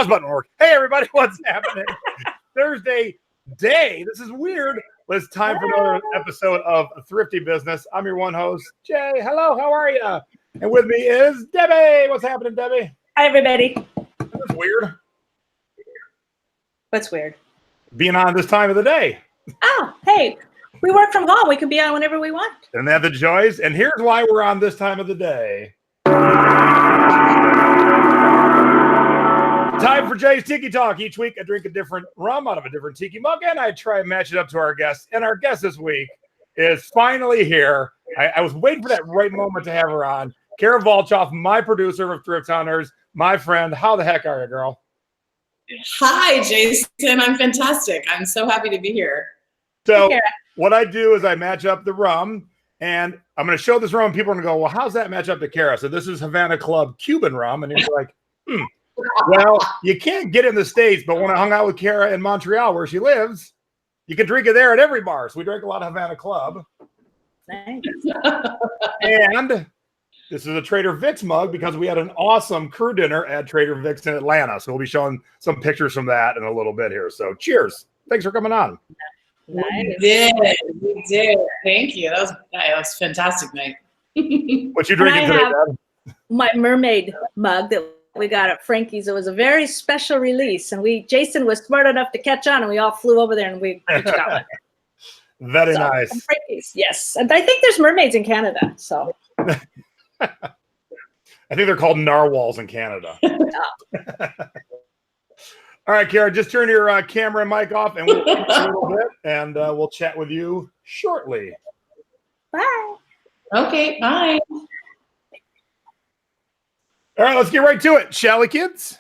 pause button work. Hey, everybody, what's happening? Thursday day. This is weird, but it's time for another episode of Thrifty Business. I'm your one host, Jay. Hello, how are you? And with me is Debbie. What's happening, Debbie? Hi, everybody. That's weird. What's weird? Being on this time of the day. Oh, hey, we work from home. We can be on whenever we want. And that the joys. And here's why we're on this time of the day. Time for Jay's Tiki Talk. Each week I drink a different rum out of a different tiki mug, and I try and match it up to our guests. And our guest this week is finally here. I was waiting for that right moment to have her on. Cara Volchoff, my producer of Thrift Hunters, my friend. How the heck are you, girl? Hi, Jason. I'm fantastic. I'm so happy to be here. So what I do is I match up the rum, and I'm going to show this rum. People are going to go, well, how's that match up to Cara? So this is Havana Club Cuban rum. And it's like, well, you can't get in the States, but when I hung out with Cara in Montreal, where she lives, you can drink it there at every bar. So we drank a lot of Havana Club. Nice. And this is a Trader Vic's mug because we had an awesome crew dinner at Trader Vic's in Atlanta. So we'll be showing some pictures from that in a little bit here. So cheers. Thanks for coming on. Nice. We did. Thank you. That was fantastic night. What you drinking today, Dad? My mermaid mug that we got at Frankie's. It was a very special release, and Jason was smart enough to catch on, and we all flew over there and we each got one. Very nice. Frankie's, yes. And I think there's mermaids in Canada, so. I think they're called narwhals in Canada. All right, Cara, just turn your camera and mic off, and we'll a little bit, and we'll chat with you shortly. Bye. Okay, bye. All right, let's get right to it, shall we, kids?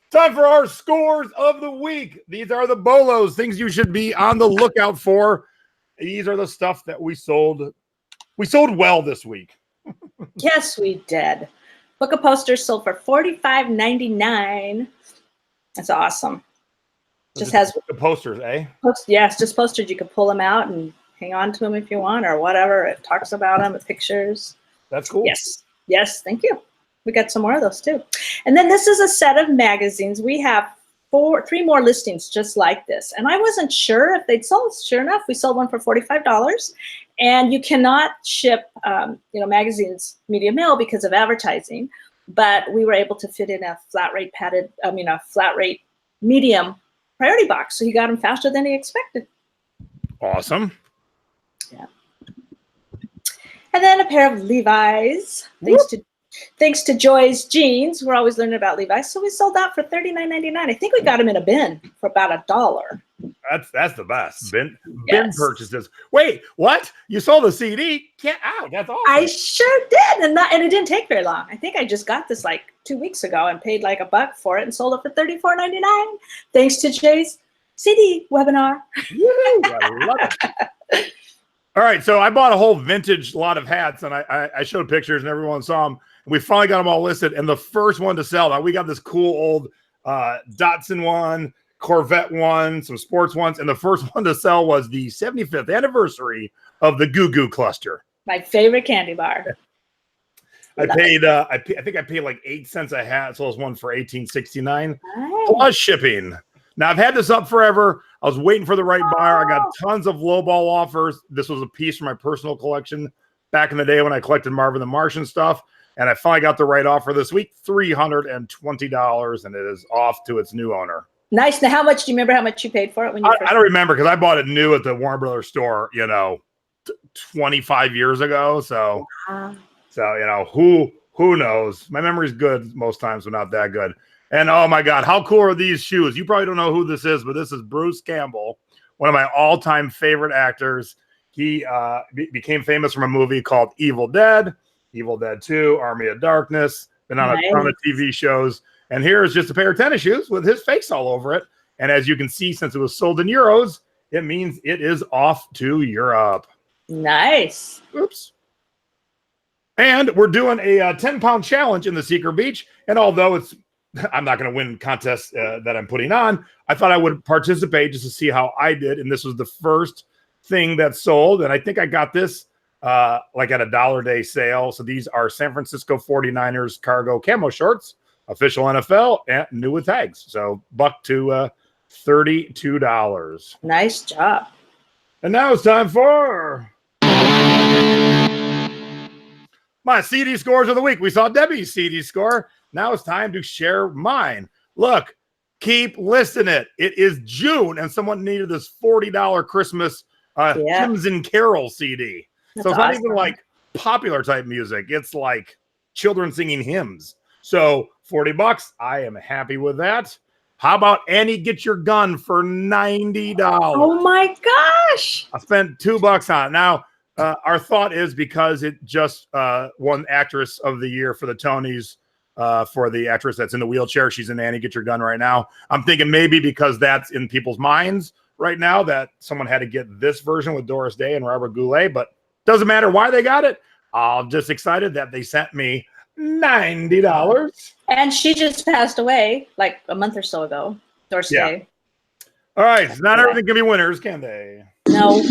Time for our scores of the week. These are the bolos, things you should be on the lookout for. These are the stuff that we sold. We sold well this week. Yes, we did. Book of posters sold for $45.99. That's awesome. Just has the posters, eh? Yes, just posters. You can pull them out and hang on to them if you want, or whatever. It talks about them with pictures. That's cool. Yes, thank you. We got some more of those too. And then this is a set of magazines. We have three more listings just like this. And I wasn't sure if they'd sold. Sure enough, we sold one for $45. And you cannot ship, magazines media mail because of advertising. But we were able to fit in a flat rate medium priority box. So he got them faster than he expected. Awesome. Yeah. And then a pair of Levi's, thanks to Joy's jeans. We're always learning about Levi's. So we sold that for $39.99. I think we got them in a bin for about $1. That's the best. Bin purchases. Wait, what? You sold a CD? That's awesome. I sure did. And it didn't take very long. I think I just got this like 2 weeks ago and paid like $1 for it and sold it for $34.99. Thanks to Jay's CD webinar. Woo, I love it. All right, so I bought a whole vintage lot of hats, and I showed pictures, and everyone saw them. And we finally got them all listed, and the first one to sell. Now, we got this cool old Datsun one, Corvette one, some sports ones, and the first one to sell was the 75th anniversary of the Goo Goo Cluster. My favorite candy bar. I think I paid like 8 cents a hat, so it was one for $18.69 plus shipping. Now, I've had this up forever. I was waiting for the right buyer. I got tons of lowball offers. This was a piece from my personal collection back in the day when I collected Marvin the Martian stuff. And I finally got the right offer this week, $320, and it is off to its new owner. Nice. Now, do you remember how much you paid for it? I don't remember because I bought it new at the Warner Brothers store, 25 years ago. So, who knows? My memory's good most times, but not that good. And oh my God, how cool are these shoes? You probably don't know who this is, but this is Bruce Campbell, one of my all-time favorite actors. He became famous from a movie called Evil Dead 2, Army of Darkness, been on a ton of TV shows. And here's just a pair of tennis shoes with his face all over it. And as you can see, since it was sold in euros, it means it is off to Europe. Nice. Oops. And we're doing a 10-pound challenge in the Secret Beach. And although I'm not going to win contests that I'm putting on, I thought I would participate just to see how I did. And this was the first thing that sold. And I think I got this like at $1 a day sale. So these are San Francisco 49ers cargo camo shorts. official NFL and new with tags. So buck to $32. Nice job. And now it's time for my CD scores of the week. We saw Debbie's CD score. Now it's time to share mine. Look, keep listening. It is June, and someone needed this $40 Christmas hymns and carols CD. That's so it's awesome. not even like popular type music. It's like children singing hymns. So $40, I am happy with that. How about Annie Get Your Gun for $90? Oh my gosh. I spent $2 on it. Now, our thought is because it just won Actress of the Year for the Tonys for the actress that's in the wheelchair. She's in Annie Get Your Gun right now. I'm thinking maybe because that's in people's minds right now that someone had to get this version with Doris Day and Robert Goulet, but doesn't matter why they got it. I'm just excited that they sent me $90. And she just passed away like a month or so ago. Doris Day. All right. So not everything can be winners, can they? No.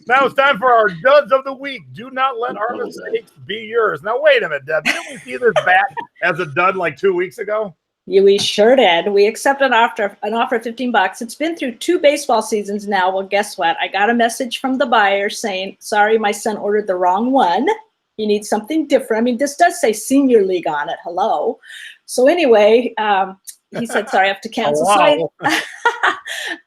Now it's time for our duds of the week. Do not let our mistakes be yours. Now, wait a minute, Deb. Didn't we see this back as a dud like 2 weeks ago? Yeah, we sure did. We accepted an offer of $15. It's been through 2 baseball seasons now. Well, guess what? I got a message from the buyer saying, sorry, my son ordered the wrong one. You need something different. I mean, this does say Senior League on it. Hello. So anyway, he said, sorry, I have to cancel. Oh, wow. So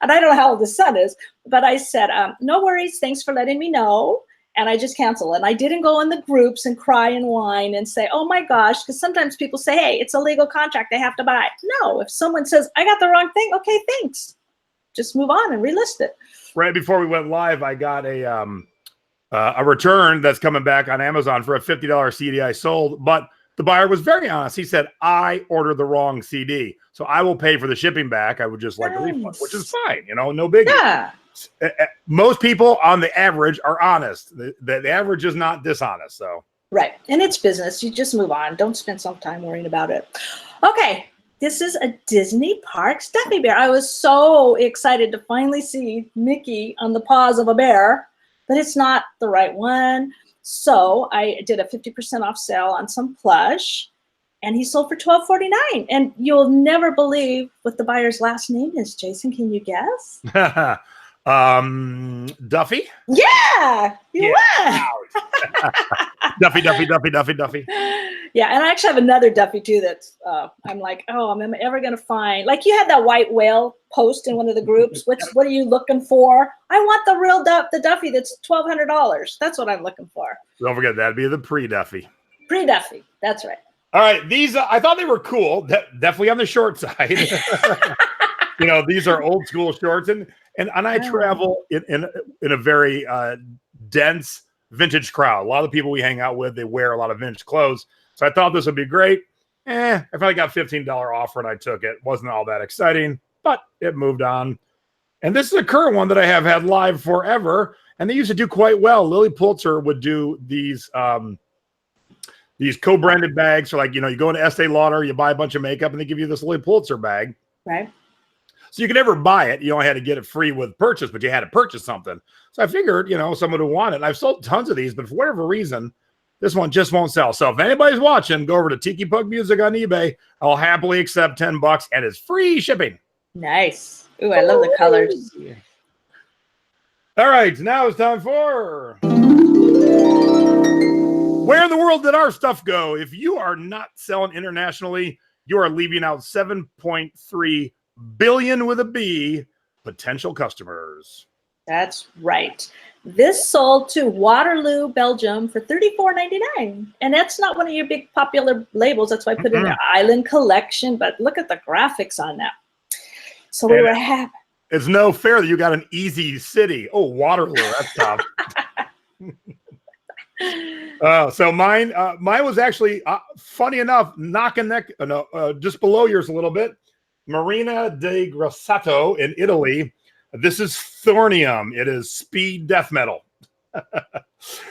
and I don't know how old the son is, but I said, no worries. Thanks for letting me know. And I just canceled. And I didn't go in the groups and cry and whine and say, oh my gosh, because sometimes people say, hey, it's a legal contract. They have to buy. No, if someone says, I got the wrong thing, okay, thanks. Just move on and relist it. Right before we went live, I got a return that's coming back on Amazon for a $50 CD I sold, but the buyer was very honest. He said, I ordered the wrong CD, so I will pay for the shipping back. I would just like a refund, which is fine. You know, no biggie. Yeah. Most people on the average are honest. The average is not dishonest. So right. And it's business. You just move on. Don't spend some time worrying about it. Okay. This is a Disney Parks Duffy Bear. I was so excited to finally see Mickey on the paws of a bear, but it's not the right one. So I did a 50% off sale on some plush, and he sold for $12.49. And you'll never believe what the buyer's last name is. Jason, can you guess? Duffy? Yeah, you won. Duffy. Yeah, and I actually have another Duffy too that's I'm like, oh, am I ever gonna find, like you had that white whale post in one of the groups. What are you looking for? I want the real the Duffy that's $1,200. That's what I'm looking for. Don't forget that'd be the pre-Duffy. Pre-Duffy, that's right. All right, these I thought they were cool. Definitely on the short side. You know, these are old school shorts, and I travel in a very dense vintage crowd. A lot of the people we hang out with, they wear a lot of vintage clothes. So I thought this would be great. I finally got $15 offer and I took it. Wasn't all that exciting, but it moved on. And this is a current one that I have had live forever, and they used to do quite well. Lily Pulitzer would do these co-branded bags. So like, you know, you go into Estee Lauder, you buy a bunch of makeup, and they give you this Lily Pulitzer bag. Right. So you could never buy it. You only had to get it free with purchase, but you had to purchase something. So I figured, you know, someone would want it. And I've sold tons of these, but for whatever reason, this one just won't sell. So if anybody's watching, go over to Tiki Pug Music on eBay. I'll happily accept $10 and it's free shipping. Nice. Ooh, I love the colors. All right, now it's time for where in the world did our stuff go? If you are not selling internationally, you are leaving out 7.3 billion with a B potential customers. That's right. This sold to Waterloo, Belgium for $34.99. And that's not one of your big popular labels. That's why I put in their island collection. But look at the graphics on that. So we were happy. It's no fair that you got an easy city. Oh, Waterloo. That's tough. So mine was actually, funny enough, just below yours a little bit. Marina di Grosseto in Italy. This is Thornium. It is speed death metal.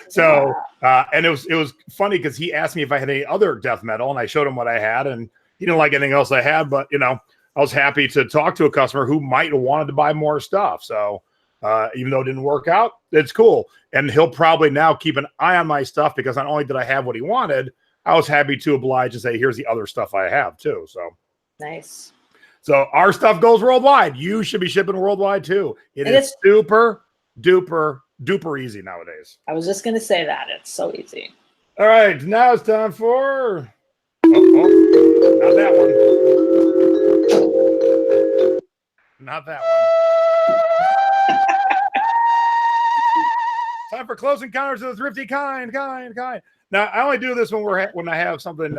So, and it was funny because he asked me if I had any other death metal, and I showed him what I had, and he didn't like anything else I had. But you know, I was happy to talk to a customer who might have wanted to buy more stuff. So even though it didn't work out, it's cool. And he'll probably now keep an eye on my stuff because not only did I have what he wanted, I was happy to oblige and say, here's the other stuff I have too. So nice. So our stuff goes worldwide. You should be shipping worldwide too. It is super duper easy nowadays. I was just going to say that. It's so easy. All right. Now it's time for... Oh, not that one. Not that one. Time for close encounters of the thrifty kind. Now, I only do this when I have something,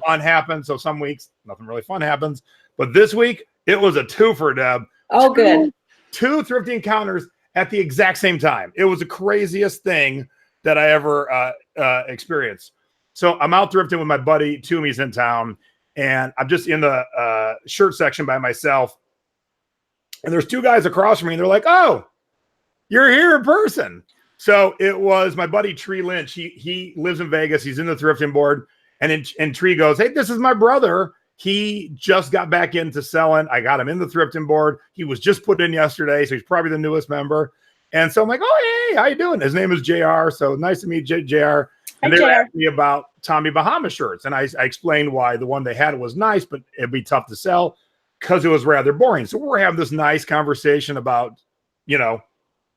fun happen. So some weeks, nothing really fun happens. But this week, it was a twofer, Deb. Oh, good. Two thrifty encounters at the exact same time. It was the craziest thing that I ever experienced. So I'm out thrifting with my buddy, Toomey's in town, and I'm just in the shirt section by myself. And there's two guys across from me, and they're like, oh, you're here in person. So it was my buddy Tree Lynch. He lives in Vegas. He's in the thrifting board. And Tree goes, hey, this is my brother. He just got back into selling. I got him in the thrifting board. He was just put in yesterday, so he's probably the newest member. And so I'm like, oh, hey, how you doing? His name is JR. So nice to meet JR. And they were asking me about Tommy Bahama shirts. And I explained why the one they had was nice, but it'd be tough to sell because it was rather boring. So we're having this nice conversation about,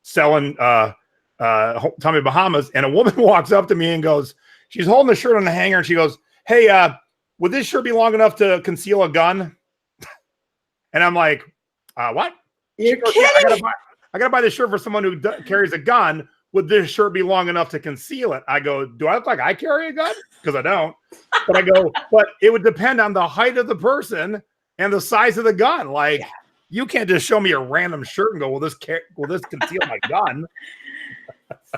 selling Tommy Bahamas, and a woman walks up to me and goes, she's holding the shirt on the hanger, and she goes, hey, would this shirt be long enough to conceal a gun? And I'm like, what? You're goes, kidding? Yeah, I gotta buy this shirt for someone who carries a gun. Would this shirt be long enough to conceal it? I go, do I look like I carry a gun? Because I don't. But I go, but it would depend on the height of the person and the size of the gun. Like, you can't just show me a random shirt and go, will this conceal my gun?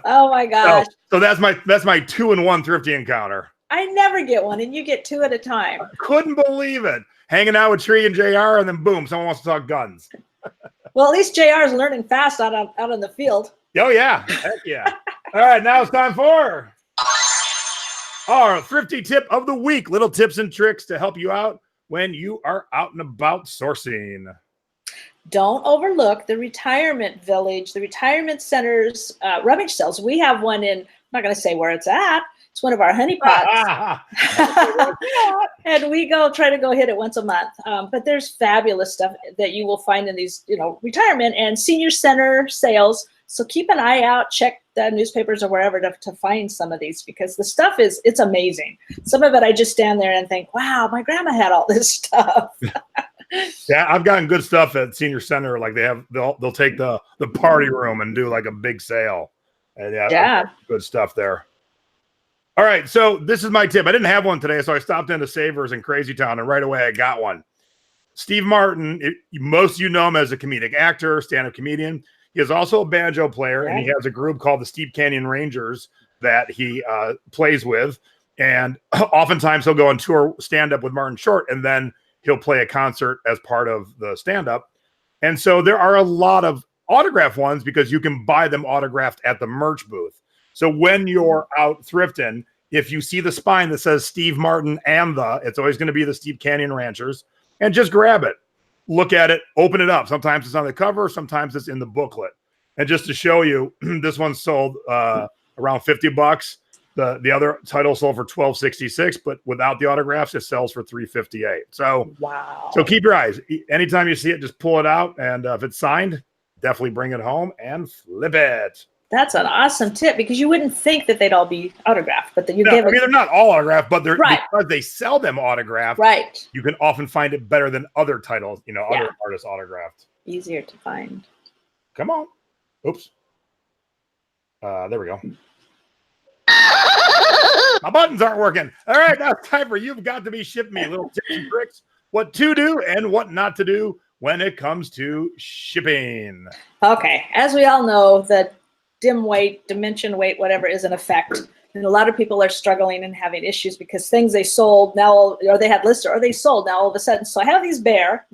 Oh my gosh. So that's my 2-in-1 thrifty encounter. I never get one, and you get two at a time. Couldn't believe it. Hanging out with Tree and JR, and then boom, someone wants to talk guns. Well, at least JR is learning fast out in the field. Oh yeah. Heck yeah. All right, now it's time for our thrifty tip of the week. Little tips and tricks to help you out when you are out and about sourcing. Don't overlook the retirement village, the retirement centers, rummage sales. We have one in, I'm not going to say where it's at. It's one of our honeypots. And we try to go hit it once a month. But there's fabulous stuff that you will find in these, retirement and senior center sales. So keep an eye out, check the newspapers or wherever to find some of these, because the stuff it's amazing. Some of it, I just stand there and think, wow, my grandma had all this stuff. Yeah, I've gotten good stuff at senior center. Like they'll take the party room and do like a big sale. And yeah. Good stuff there. All right, so this is my tip. I didn't have one today, so I stopped into Savers in Crazy Town, and right away I got one. Steve Martin, most of you know him as a comedic actor, stand-up comedian. He is also a banjo player, and he has a group called the Steep Canyon Rangers that he plays with. And oftentimes he'll go on tour stand-up with Martin Short, and then he'll play a concert as part of the stand-up. And so there are a lot of autograph ones because you can buy them autographed at the merch booth. So when you're out thrifting, if you see the spine that says Steve Martin and it's always going to be the Steep Canyon Ranchers, and just grab it, look at it, open it up. Sometimes it's on the cover, sometimes it's in the booklet. And just to show you, this one sold around $50. The other title sold for $12.66, but without the autographs, it sells for $3.58. So wow. So keep your eyes. Anytime you see it, just pull it out, and if it's signed, definitely bring it home and flip it. That's an awesome tip, because you wouldn't think that they'd all be autographed, but they're not all autographed, but they're because they sell them autographed. Right. You can often find it better than other titles, other artists autographed. Easier to find. Come on. Oops. There we go. My buttons aren't working. All right, now it's time for You've Got to Be Shipping Me. Little tips and tricks, what to do and what not to do when it comes to shipping. Okay, as we all know, the dim weight, dimension weight, whatever is in effect And a lot of people are struggling and having issues because things they sold now, or they had listed, or they sold now all of a sudden. So I have this bear,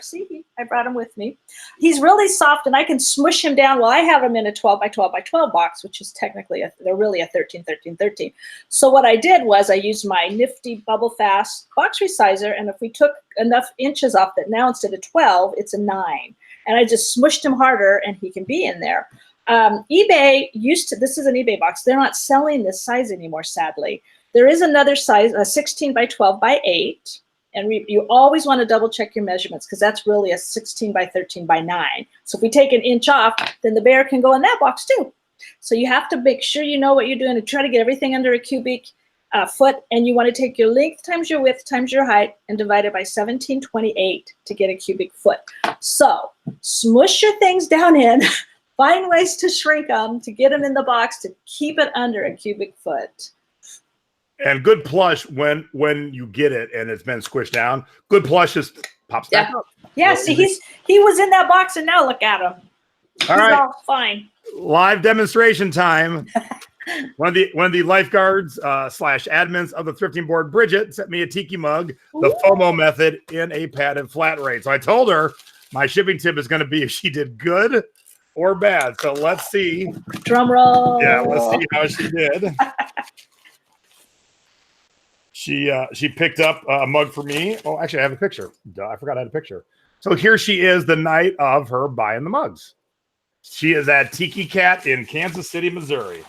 see, I brought him with me. He's really soft and I can smush him down. Well, I have him in a 12 by 12 by 12 box, which is technically, they're really a 13, 13, 13. So what I did was I used my nifty Bubble Fast box resizer. And if we took enough inches off that, now instead of 12, it's a 9. And I just smushed him harder and he can be in there. eBay used to, this is an eBay box. They're not selling this size anymore, sadly. There is another size, a 16 by 12 by 8. And you always want to double check your measurements because that's really a 16 by 13 by 9. So if we take an inch off, then the bear can go in that box too. So you have to make sure you know what you're doing and try to get everything under a cubic foot. And you want to take your length times your width times your height and divide it by 1728 to get a cubic foot. So smush your things down in. Find ways to shrink them, to get them in the box, to keep it under a cubic foot. And good plush when you get it and it's been squished down. Good plush just pops back up. Yeah, see, he was in that box and now look at him. He's all fine. Live demonstration time. One of the lifeguards / admins of the thrifting board, Bridget, sent me a tiki mug, the FOMO method in a padded flat rate. So I told her my shipping tip is going to be if she did good or bad. So let's see. Drum roll. Yeah, let's see how she did. She picked up a mug for me. Oh, actually, I have a picture. Duh, I forgot I had a picture. So here she is the night of her buying the mugs. She is at Tiki Cat in Kansas City, Missouri.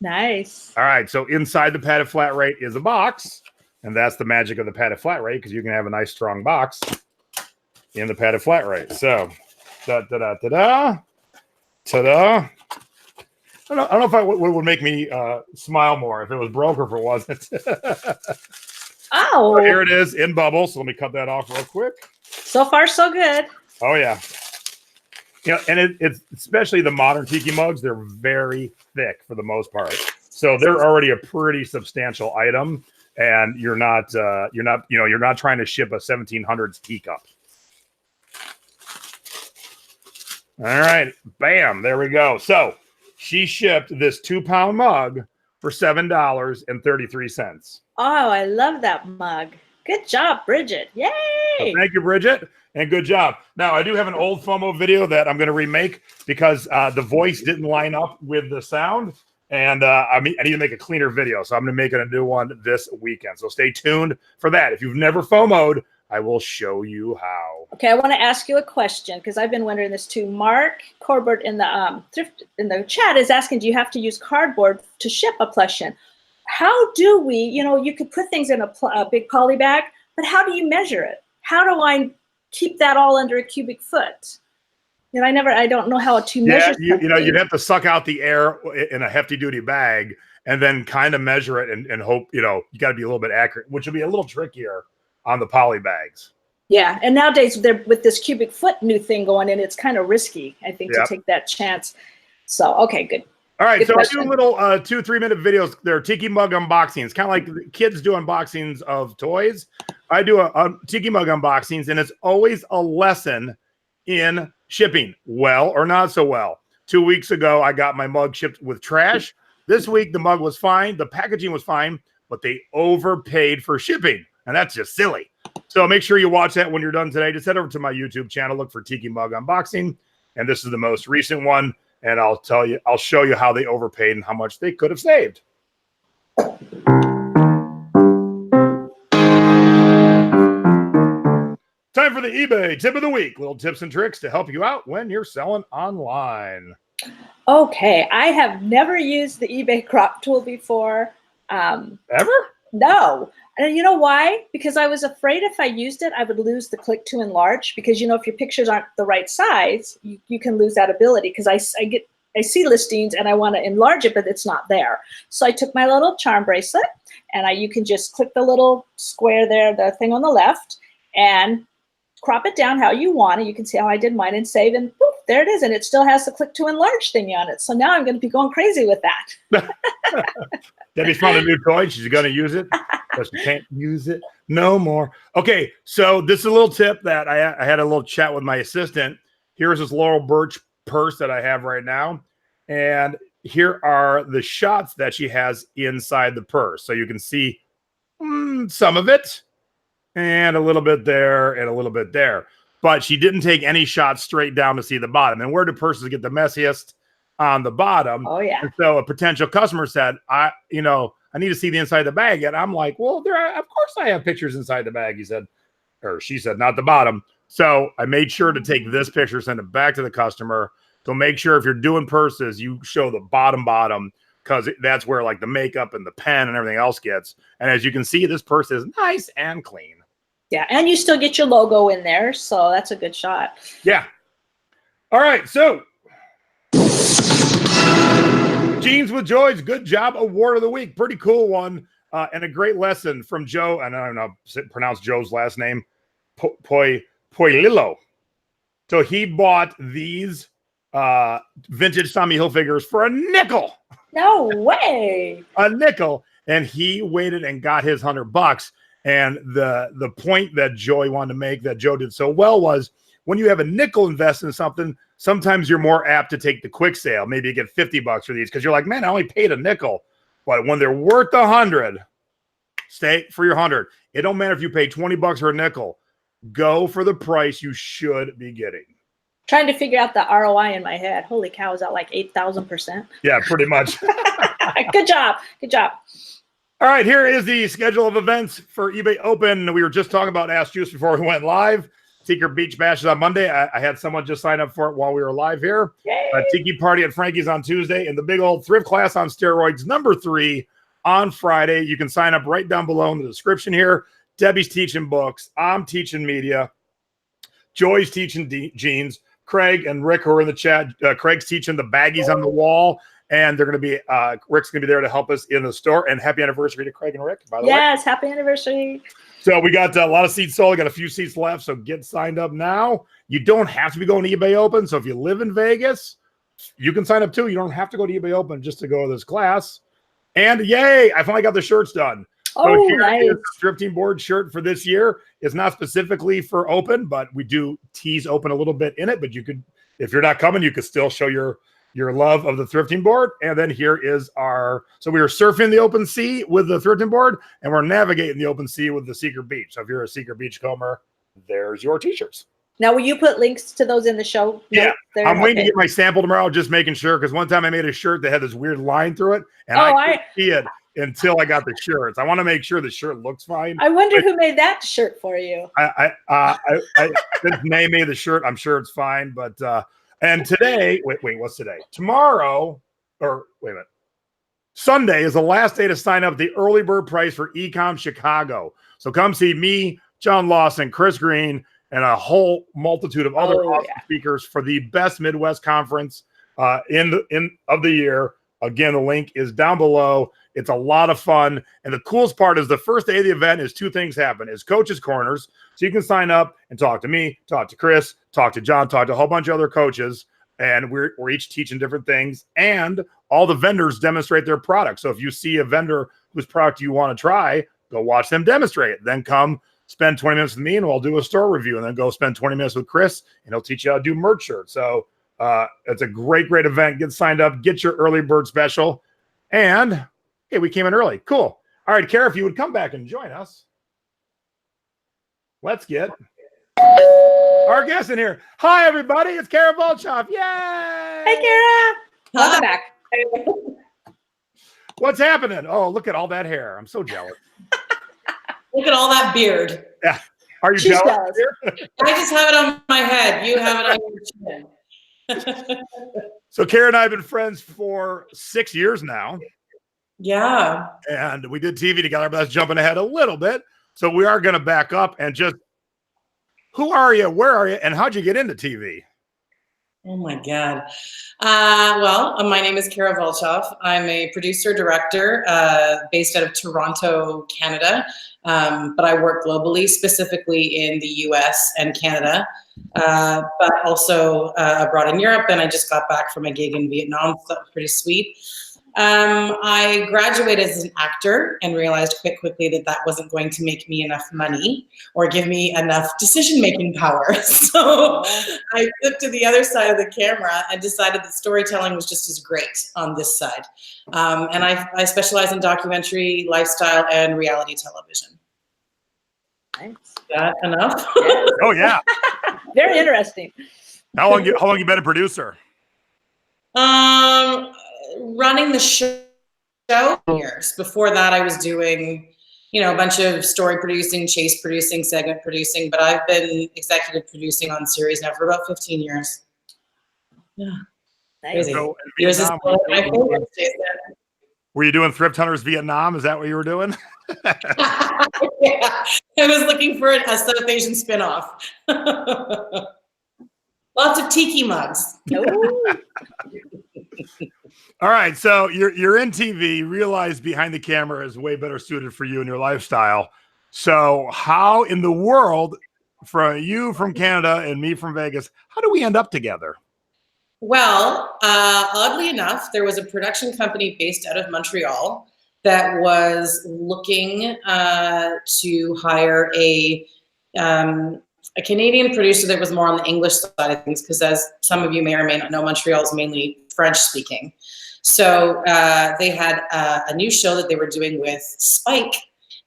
Nice. All right, so inside the padded flat rate is a box, and that's the magic of the padded flat rate because you can have a nice strong box in the padded flat rate. So, ta-da. I don't know if it would make me smile more if it was broke or if it wasn't. Oh. So here it is in bubble. So let me cut that off real quick. So far, so good. Oh, yeah. And it's especially the modern tiki mugs. They're very thick for the most part. So they're already a pretty substantial item. And you're not trying to ship a 1700s teacup. All right. Bam. There we go. So she shipped this 2-pound mug for $7.33. Oh, I love that mug. Good job, Bridget. Yay. Well, thank you, Bridget. And good job. Now, I do have an old FOMO video that I'm going to remake because the voice didn't line up with the sound. And I need to make a cleaner video. So I'm going to make a new one this weekend. So stay tuned for that. If you've never FOMO'd, I will show you how. Okay, I want to ask you a question because I've been wondering this too. Mark Corbett in the chat is asking, do you have to use cardboard to ship a plushie? How do we, you could put things in a big poly bag, but how do you measure it? How do I keep that all under a cubic foot? And I don't know how to measure. Yeah, you'd have to suck out the air in a hefty duty bag and then kind of measure it and hope, you got to be a little bit accurate, which will be a little trickier on the poly bags. Yeah, and nowadays with this cubic foot new thing going in, it's kind of risky, I think, to take that chance. So, okay, good. All right, good so question. I do little 2-3 minute videos. They're tiki mug unboxings, kind of like the kids do unboxings of toys. I do a tiki mug unboxings, and it's always a lesson in shipping, well or not so well. 2 weeks ago, I got my mug shipped with trash. This week, the mug was fine. The packaging was fine, but they overpaid for shipping. And that's just silly. So make sure you watch that when you're done today. Just head over to my YouTube channel, look for Tiki Mug Unboxing. And this is the most recent one. And I'll show you how they overpaid and how much they could have saved. Time for the eBay tip of the week. Little tips and tricks to help you out when you're selling online. Okay. I have never used the eBay crop tool before. Ever? No. And you know why? Because I was afraid if I used it, I would lose the click to enlarge. Because if your pictures aren't the right size, you can lose that ability. Because I see listings and I want to enlarge it, but it's not there. So I took my little charm bracelet and you can just click the little square there, the thing on the left, and crop it down how you want it. You can see how I did mine and save, and poof, there it is. And it still has the click to enlarge thing on it. So now I'm going to be going crazy with that. Debbie's found a new toy. She's going to use it, but she can't use it no more. Okay, so this is a little tip that I had a little chat with my assistant. Here's this Laurel Birch purse that I have right now. And, here are the shots that she has inside the purse. So you can see some of it and a little bit there and a little bit there. But she didn't take any shots straight down to see the bottom. And where do purses get the messiest? On the bottom. Oh, yeah. And so a potential customer said, I need to see the inside of the bag. And I'm like, well, of course I have pictures inside the bag. She said, not the bottom. So I made sure to take this picture, send it back to the customer. So make sure if you're doing purses, you show the bottom, because that's where like the makeup and the pen and everything else gets. And as you can see, this purse is nice and clean. Yeah, and you still get your logo in there, so that's a good shot. Yeah. All right, so Jeans with Joy's Good Job Award of the Week. Pretty cool one, and a great lesson from Joe, and I don't know how to pronounce Joe's last name, Poililo. So he bought these vintage Tommy Hilfigers for a nickel. No way. A nickel, and he waited and got his $100. And the point that Joey wanted to make that Joe did so well was when you have a nickel invest in something, sometimes you're more apt to take the quick sale. Maybe you get $50 for these because you're like, man, I only paid a nickel. But when they're worth $100, stay for your $100. It don't matter if you pay $20 or a nickel. Go for the price you should be getting. Trying to figure out the ROI in my head. Holy cow, is that like 8,000%? Yeah, pretty much. Good job. Good job. All right, here is the schedule of events for eBay Open. We were just talking about Ask Juice before we went live. Secret Beach Bash is on Monday. I had someone just sign up for it while we were live here. Tiki Party at Frankie's on Tuesday, and the big old Thrift Class on Steroids #3 on Friday. You can sign up right down below in the description here. Debbie's teaching books. I'm teaching media. Joy's teaching jeans. Craig and Rick, who are in the chat, Craig's teaching the baggies on the wall, and they're going to be Rick's going to be there to help us in the store. And happy anniversary to Craig and Rick, by the way. Yes, happy anniversary. So we got a lot of seats sold. We got a few seats left, so get signed up now. You don't have to be going to eBay Open. So if you live in Vegas, you can sign up too. You don't have to go to eBay Open just to go to this class. And yay, I finally got the shirts done. Oh, so nice. The Thrifting board shirt for this year is not specifically for Open, but we do tease Open a little bit in it. But you could, if you're not coming, you could still show your love of the Thrifting board. And then here is so we are surfing the open sea with the Thrifting board, and we're navigating the open sea with the Secret Beach. So if you're a Secret Beachcomber, there's your t-shirts. Now, will you put links to those in the show? Yeah, there? I'm waiting to get my sample tomorrow, just making sure, because one time I made a shirt that had this weird line through it, and I couldn't see it until I got the shirts. I want to make sure the shirt looks fine. I wonder who made that shirt for you. Since May made the shirt, I'm sure it's fine. But and today, wait, what's today? Tomorrow, or wait a minute. Sunday is the last day to sign up the early bird price for ecomChicago. So come see me, John Lawson, Chris Green, and a whole multitude of other awesome speakers for the best Midwest conference of the year. Again, the link is down below. It's a lot of fun. And the coolest part is the first day of the event is two things happen. It's Coaches Corners. So you can sign up and talk to me, talk to Chris, talk to John, talk to a whole bunch of other coaches. And we're each teaching different things. And all the vendors demonstrate their product. So if you see a vendor whose product you want to try, go watch them demonstrate it. Then come spend 20 minutes with me and we'll do a store review. And then go spend 20 minutes with Chris and he'll teach you how to do merch shirts. So it's a great event. Get signed up, get your early bird special. And hey, we came in early. Cool. All right, Cara, if you would come back and join us. Let's get our guest in here. Hi, everybody. It's Cara Volchoff. Yay! Hey, Cara. Welcome back. What's happening? Oh, look at all that hair. I'm so jealous. Look at all that beard. Yeah. Are you jealous? I just have it on my head. You have it on your chin. So Cara and I have been friends for 6 years now. Yeah. And we did TV together, but that's jumping ahead a little bit. So we are going to back up and just, who are you? Where are you? And how'd you get into TV? Oh my God. Well, my name is Cara Volchoff. I'm a producer director based out of Toronto, Canada. But I work globally, specifically in the US and Canada, but also abroad in Europe. And I just got back from a gig in Vietnam, so that was pretty sweet. I graduated as an actor and realized quite quickly that that wasn't going to make me enough money or give me enough decision-making power. So I flipped to the other side of the camera and decided that storytelling was just as great on this side. And I specialize in documentary, lifestyle, and reality television. Nice. Is that enough? Yes. Oh yeah. Very interesting. How long you been a producer? Running the show years. Before that, I was doing, a bunch of story producing, chase producing, segment producing, but I've been executive producing on series now for about 15 years. Yeah. Nice. Crazy. So, Yours is my favorite, Jason. were you doing Thrift Hunters Vietnam? Is that what you were doing? Yeah, I was looking for a South Asian spinoff. Lots of tiki mugs. All right, so you're in TV. You realize behind the camera is way better suited for you and your lifestyle. So how in the world, from you from Canada and me from Vegas, how do we end up together? Well, oddly enough, there was a production company based out of Montreal that was looking to hire a Canadian producer that was more on the English side of things, because as some of you may or may not know, Montreal is mainly French speaking. So they had a new show that they were doing with Spike,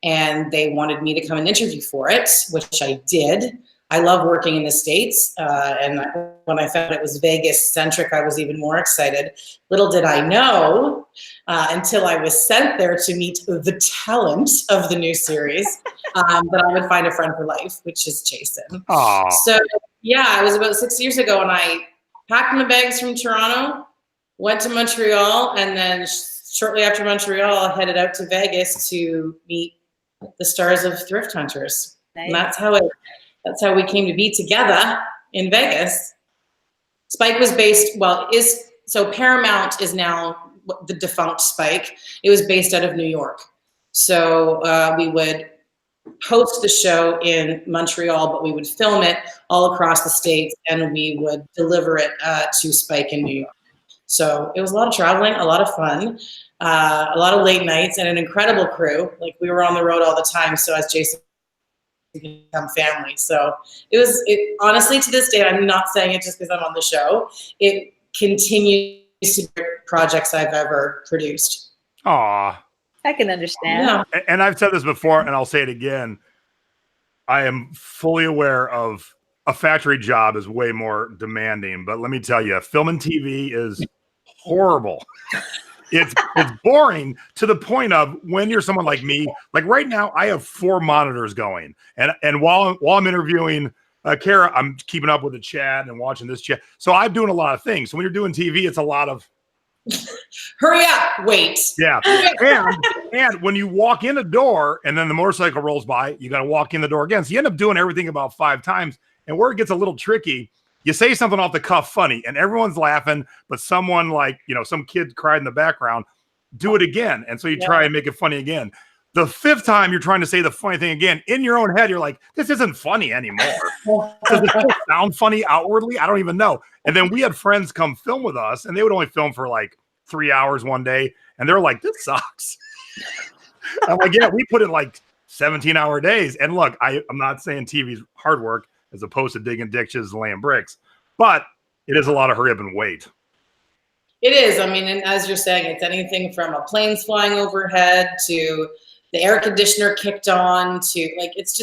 and they wanted me to come and interview for it, which I did. I love working in the States, and when I found it was Vegas-centric, I was even more excited. Little did I know, until I was sent there to meet the talent of the new series, that I would find a friend for life, which is Jason. Aww. So, yeah, it was about 6 years ago, and I packed my bags from Toronto, went to Montreal, and then shortly after Montreal, I headed out to Vegas to meet the stars of Thrift Hunters. Nice. And that's how we came to be together in Vegas. Spike was so Paramount is now the defunct Spike. It was based out of New York. So we would host the show in Montreal, but we would film it all across the States, and we would deliver it to Spike in New York. So it was a lot of traveling, a lot of fun, a lot of late nights, and an incredible crew. Like, we were on the road all the time. So as Jason become family. So it honestly, to this day, I'm not saying it just because I'm on the show, it continues to be projects I've ever produced. Aw. I can understand. Yeah. And I've said this before, and I'll say it again. I am fully aware of a factory job is way more demanding, but let me tell you, film and TV is horrible. It's boring to the point of when you're someone like me. Like right now, I have 4 monitors going, and while I'm interviewing Cara, I'm keeping up with the chat and watching this chat. So I'm doing a lot of things. So when you're doing TV, it's a lot of hurry up, wait. Yeah, and when you walk in a door and then the motorcycle rolls by, you got to walk in the door again. So you end up doing everything about 5 times. And where it gets a little tricky, you say something off the cuff funny and everyone's laughing, but someone like, some kid cried in the background, do it again. And so you try and make it funny again. The 5th time you're trying to say the funny thing again, in your own head, you're like, this isn't funny anymore. Does it still sound funny outwardly? I don't even know. And then we had friends come film with us, and they would only film for like 3 hours one day. And they're like, this sucks. I'm like, yeah, we put in like 17-hour days. And look, I'm not saying TV's hard work as opposed to digging ditches and laying bricks, but it is a lot of hurry up and wait. It is. I mean, and as you're saying, it's anything from a plane's flying overhead to the air conditioner kicked on to it's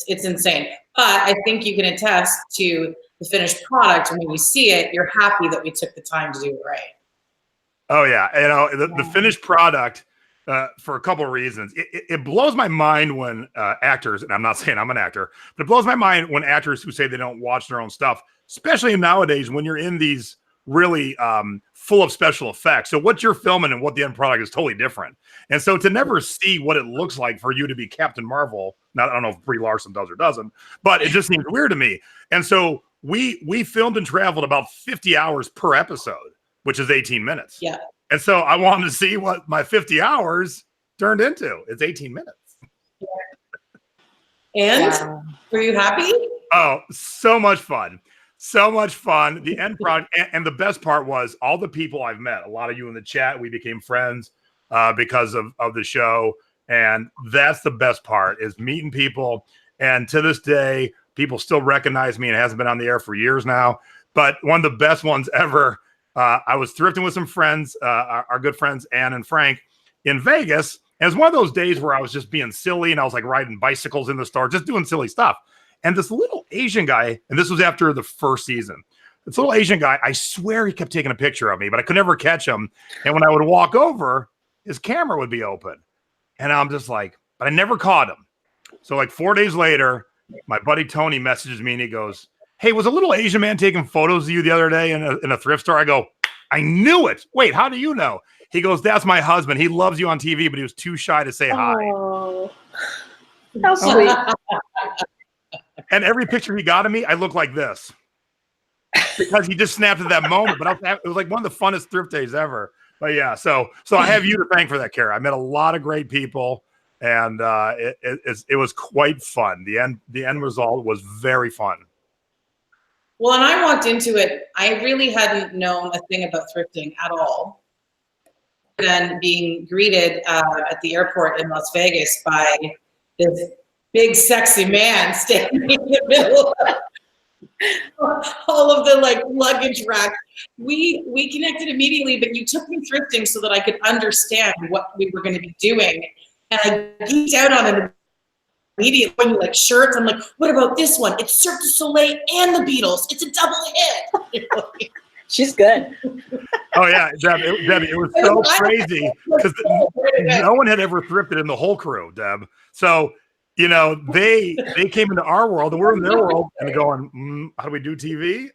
insane. But I think you can attest to the finished product. When you see it, you're happy that we took the time to do it right. Oh yeah. The finished product, for a couple of reasons. It blows my mind when actors, and I'm not saying I'm an actor, but it blows my mind when actors who say they don't watch their own stuff, especially nowadays when you're in these really full of special effects. So what you're filming and what the end product is totally different. And so to never see what it looks like for you to be Captain Marvel, now I don't know if Brie Larson does or doesn't, but it just seems weird to me. And so we filmed and traveled about 50 hours per episode, which is 18 minutes. Yeah. And so I wanted to see what my 50 hours turned into. It's 18 minutes. And were you happy? Oh, so much fun. So much fun. The end product, and the best part was all the people I've met. A lot of you in the chat, we became friends because of the show, and that's the best part is meeting people. And to this day, people still recognize me, and it hasn't been on the air for years now. But one of the best ones ever. I was thrifting with some friends, our good friends Ann and Frank, in Vegas. And it was one of those days where I was just being silly, and I was like riding bicycles in the store, just doing silly stuff. And this little Asian guy, and this was after the first season, this little Asian guy, I swear he kept taking a picture of me, but I could never catch him. And when I would walk over, his camera would be open. And I'm just like, but I never caught him. So like 4 days later, my buddy Tony messages me and he goes, hey, was a little Asian man taking photos of you the other day in a thrift store? I go, I knew it. Wait, how do you know? He goes, that's my husband. He loves you on TV, but he was too shy to say hi. Oh, how sweet. And every picture he got of me, I look like this because he just snapped at that moment. But it was like one of the funnest thrift days ever. But yeah, so I have you to thank for that, Cara. I met a lot of great people, and it was quite fun. The end result was very fun. Well, and I walked into it, I really hadn't known a thing about thrifting at all. Then being greeted at the airport in Las Vegas by this big, sexy man standing in the middle of all of the like luggage rack. We connected immediately, but you took me thrifting so that I could understand what we were going to be doing. And I geeked out on it immediately. When you like shirts, I'm like, what about this one? It's Cirque du Soleil and the Beatles. It's a double hit. She's good. Oh yeah, Debbie, it was so crazy because no one had ever thrifted in the whole crew, Deb. So you know they came into our world and we're in their world and they're going, how do we do TV?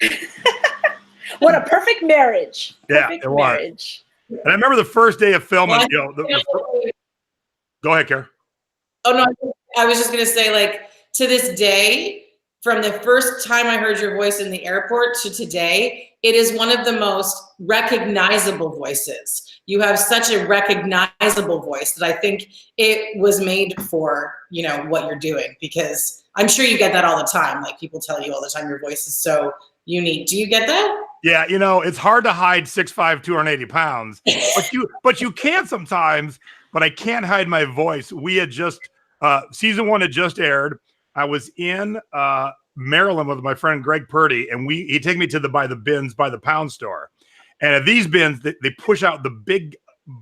What a perfect marriage! Perfect marriage. And I remember the first day of filming. Go ahead, Cara. Oh no, I was just gonna say, like, to this day, from the first time I heard your voice in the airport to today, it is one of the most recognizable voices. You have such a recognizable voice that I think it was made for, you know, what you're doing, because I'm sure you get that all the time. Like people tell you all the time, your voice is so unique. Do you get that? Yeah, you know, it's hard to hide 6'5", 280 pounds, but you can sometimes, but I can't hide my voice. We had just, season 1 had just aired. I was in Maryland with my friend Greg Purdy, and he'd take me to by the pound store. And at these bins, they push out the big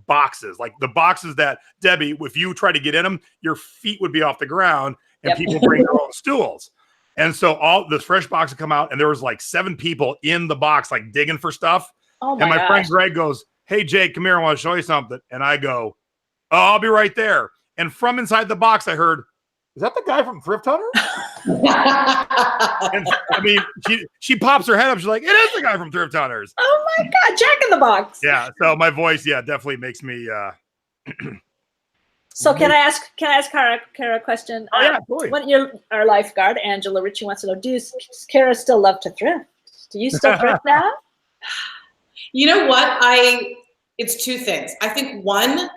boxes, like the boxes that, Debbie, if you try to get in them, your feet would be off the ground, and people bring their own stools. And so all this fresh box would come out, and there was like 7 people in the box, like digging for stuff. Oh and my gosh. friend Greg goes, hey, Jake, come here. I want to show you something. And I go, oh, I'll be right there. And from inside the box, I heard, is that the guy from Thrift Hunters? And, I mean, she pops her head up. She's like, it is the guy from Thrift Hunters. Oh my God, Jack in the Box. Yeah. So my voice, definitely makes me. So can I ask Cara a question? Oh yeah, totally. Our lifeguard, Angela Ritchie, wants to know: does Cara still love to thrift? Do you still thrift now? You know what? It's 2 things. I think one,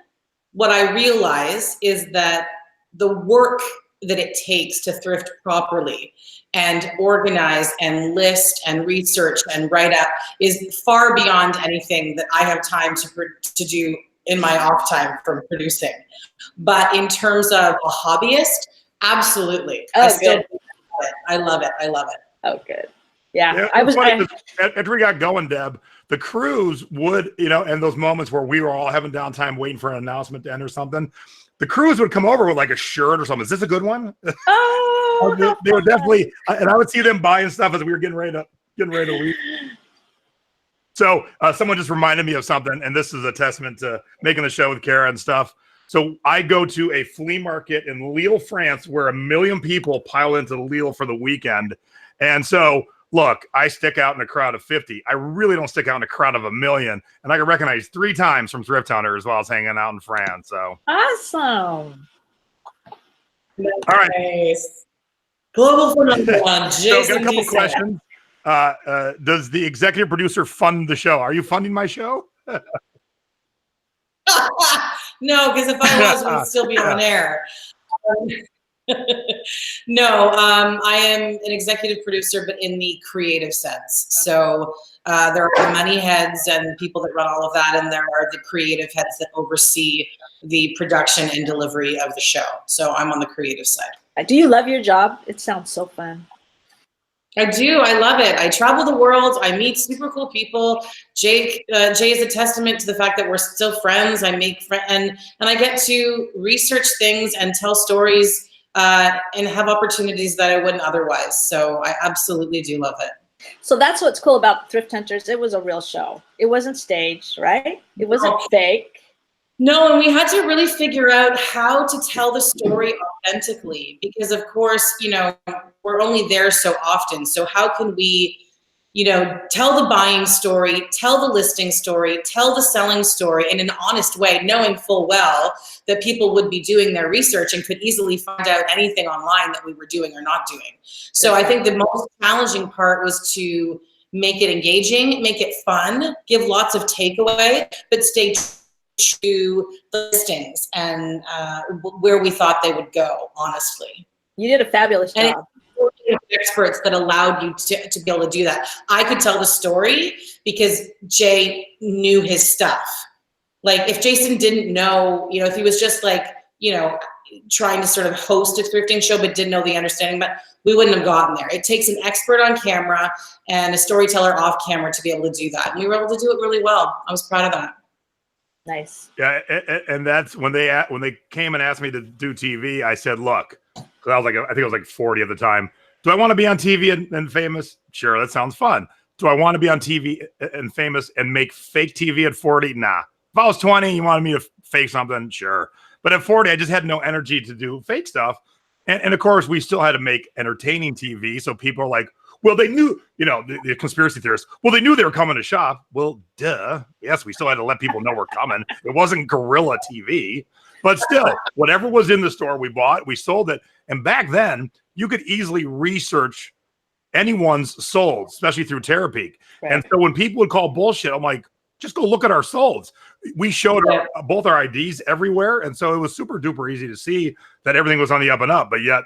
what I realize is that the work that it takes to thrift properly and organize and list and research and write up is far beyond anything that I have time to do in my off time from producing. But in terms of a hobbyist, absolutely. Oh, I still good. I love it. I love it. Oh, good. Yeah, after we got going, Deb, the crews would, and those moments where we were all having downtime waiting for an announcement to end or something, the crews would come over with like a shirt or something. Is this a good one? Oh, they were definitely, and I would see them buying stuff as we were getting ready to leave. So someone just reminded me of something, and this is a testament to making the show with Cara and stuff. So I go to a flea market in Lille, France, where 1 million people pile into Lille for the weekend. And so, look, I stick out in a crowd of 50. I really don't stick out in a crowd of 1 million. And I got recognized 3 times from Thrift Hunters while I was hanging out in France. So awesome. All right. Nice. Global for number 1. So got a couple questions. Does the executive producer fund the show? Are you funding my show? No, because if I was, we'd still be on air. No, I am an executive producer, but in the creative sense. So there are the money heads and people that run all of that, and there are the creative heads that oversee the production and delivery of the show. So I'm on the creative side. Do you love your job? It sounds so fun. I do. I love it. I travel the world. I meet super cool people. Jay is a testament to the fact that we're still friends. I make and I get to research things and tell stories and have opportunities that I wouldn't otherwise. So I absolutely do love it. So that's what's cool about Thrift Hunters. It was a real show. It wasn't staged, right? It wasn't fake. No, and we had to really figure out how to tell the story authentically because, of course, you know, we're only there so often. So how can we, you know, tell the buying story, tell the listing story, tell the selling story in an honest way, knowing full well that people would be doing their research and could easily find out anything online that we were doing or not doing. So I think the most challenging part was to make it engaging, make it fun, give lots of takeaway, but stay to the listings and where we thought they would go, honestly. You did a fabulous job. And experts that allowed you to be able to do that. I could tell the story because Jay knew his stuff. Like if Jason didn't know, you know, if he was just like, you know, trying to sort of host a thrifting show but didn't know the understanding, but we wouldn't have gotten there. It takes an expert on camera and a storyteller off camera to be able to do that. And we were able to do it really well. I was proud of that. Nice. Yeah, and that's when they came and asked me to do TV. I said, "Look," because I was like, I think I was like 40 at the time. Do I want to be on TV and famous? Sure, that sounds fun. Do I want to be on TV and famous and make fake TV at 40? Nah. If I was 20, you wanted me to fake something, sure. But at 40, I just had no energy to do fake stuff. And of course, we still had to make entertaining TV. So people are like, well, they knew, you know, the conspiracy theorists, well, they knew they were coming to shop. Well, duh. Yes, we still had to let people know we're coming. It wasn't guerrilla TV. But still, whatever was in the store, we bought, we sold it. And back then, you could easily research anyone's sold, especially through Terapeak. Right. And so when people would call bullshit, I'm like, just go look at our solds. We showed both our IDs everywhere. And so it was super duper easy to see that everything was on the up and up. But yet,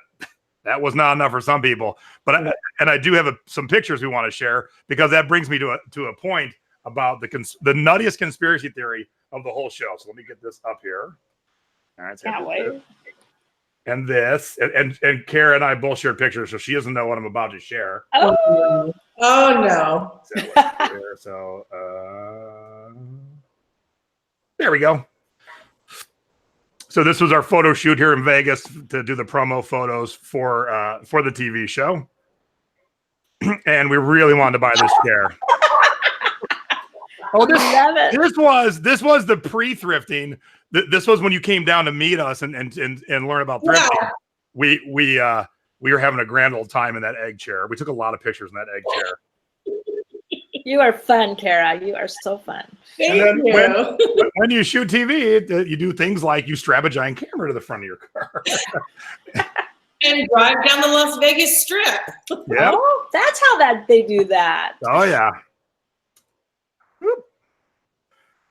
that was not enough for some people. But I do have some pictures we want to share because that brings me to a point about the nuttiest conspiracy theory of the whole show. So let me get this up here. All right. Can't wait. And this, and Cara and I both shared pictures, so she doesn't know what I'm about to share. Oh no. So there we go. So this was our photo shoot here in Vegas to do the promo photos for the TV show. And we really wanted to buy this chair. Oh, this was the pre-thrifting. This was when you came down to meet us and learn about thrifting. Yeah. We were having a grand old time in that egg chair. We took a lot of pictures in that egg chair. You are fun, Cara. You are so fun. Thank you. When you shoot TV, you do things like you strap a giant camera to the front of your car. And drive down the Las Vegas Strip. Yeah. Oh, that's how they do that. Oh, yeah.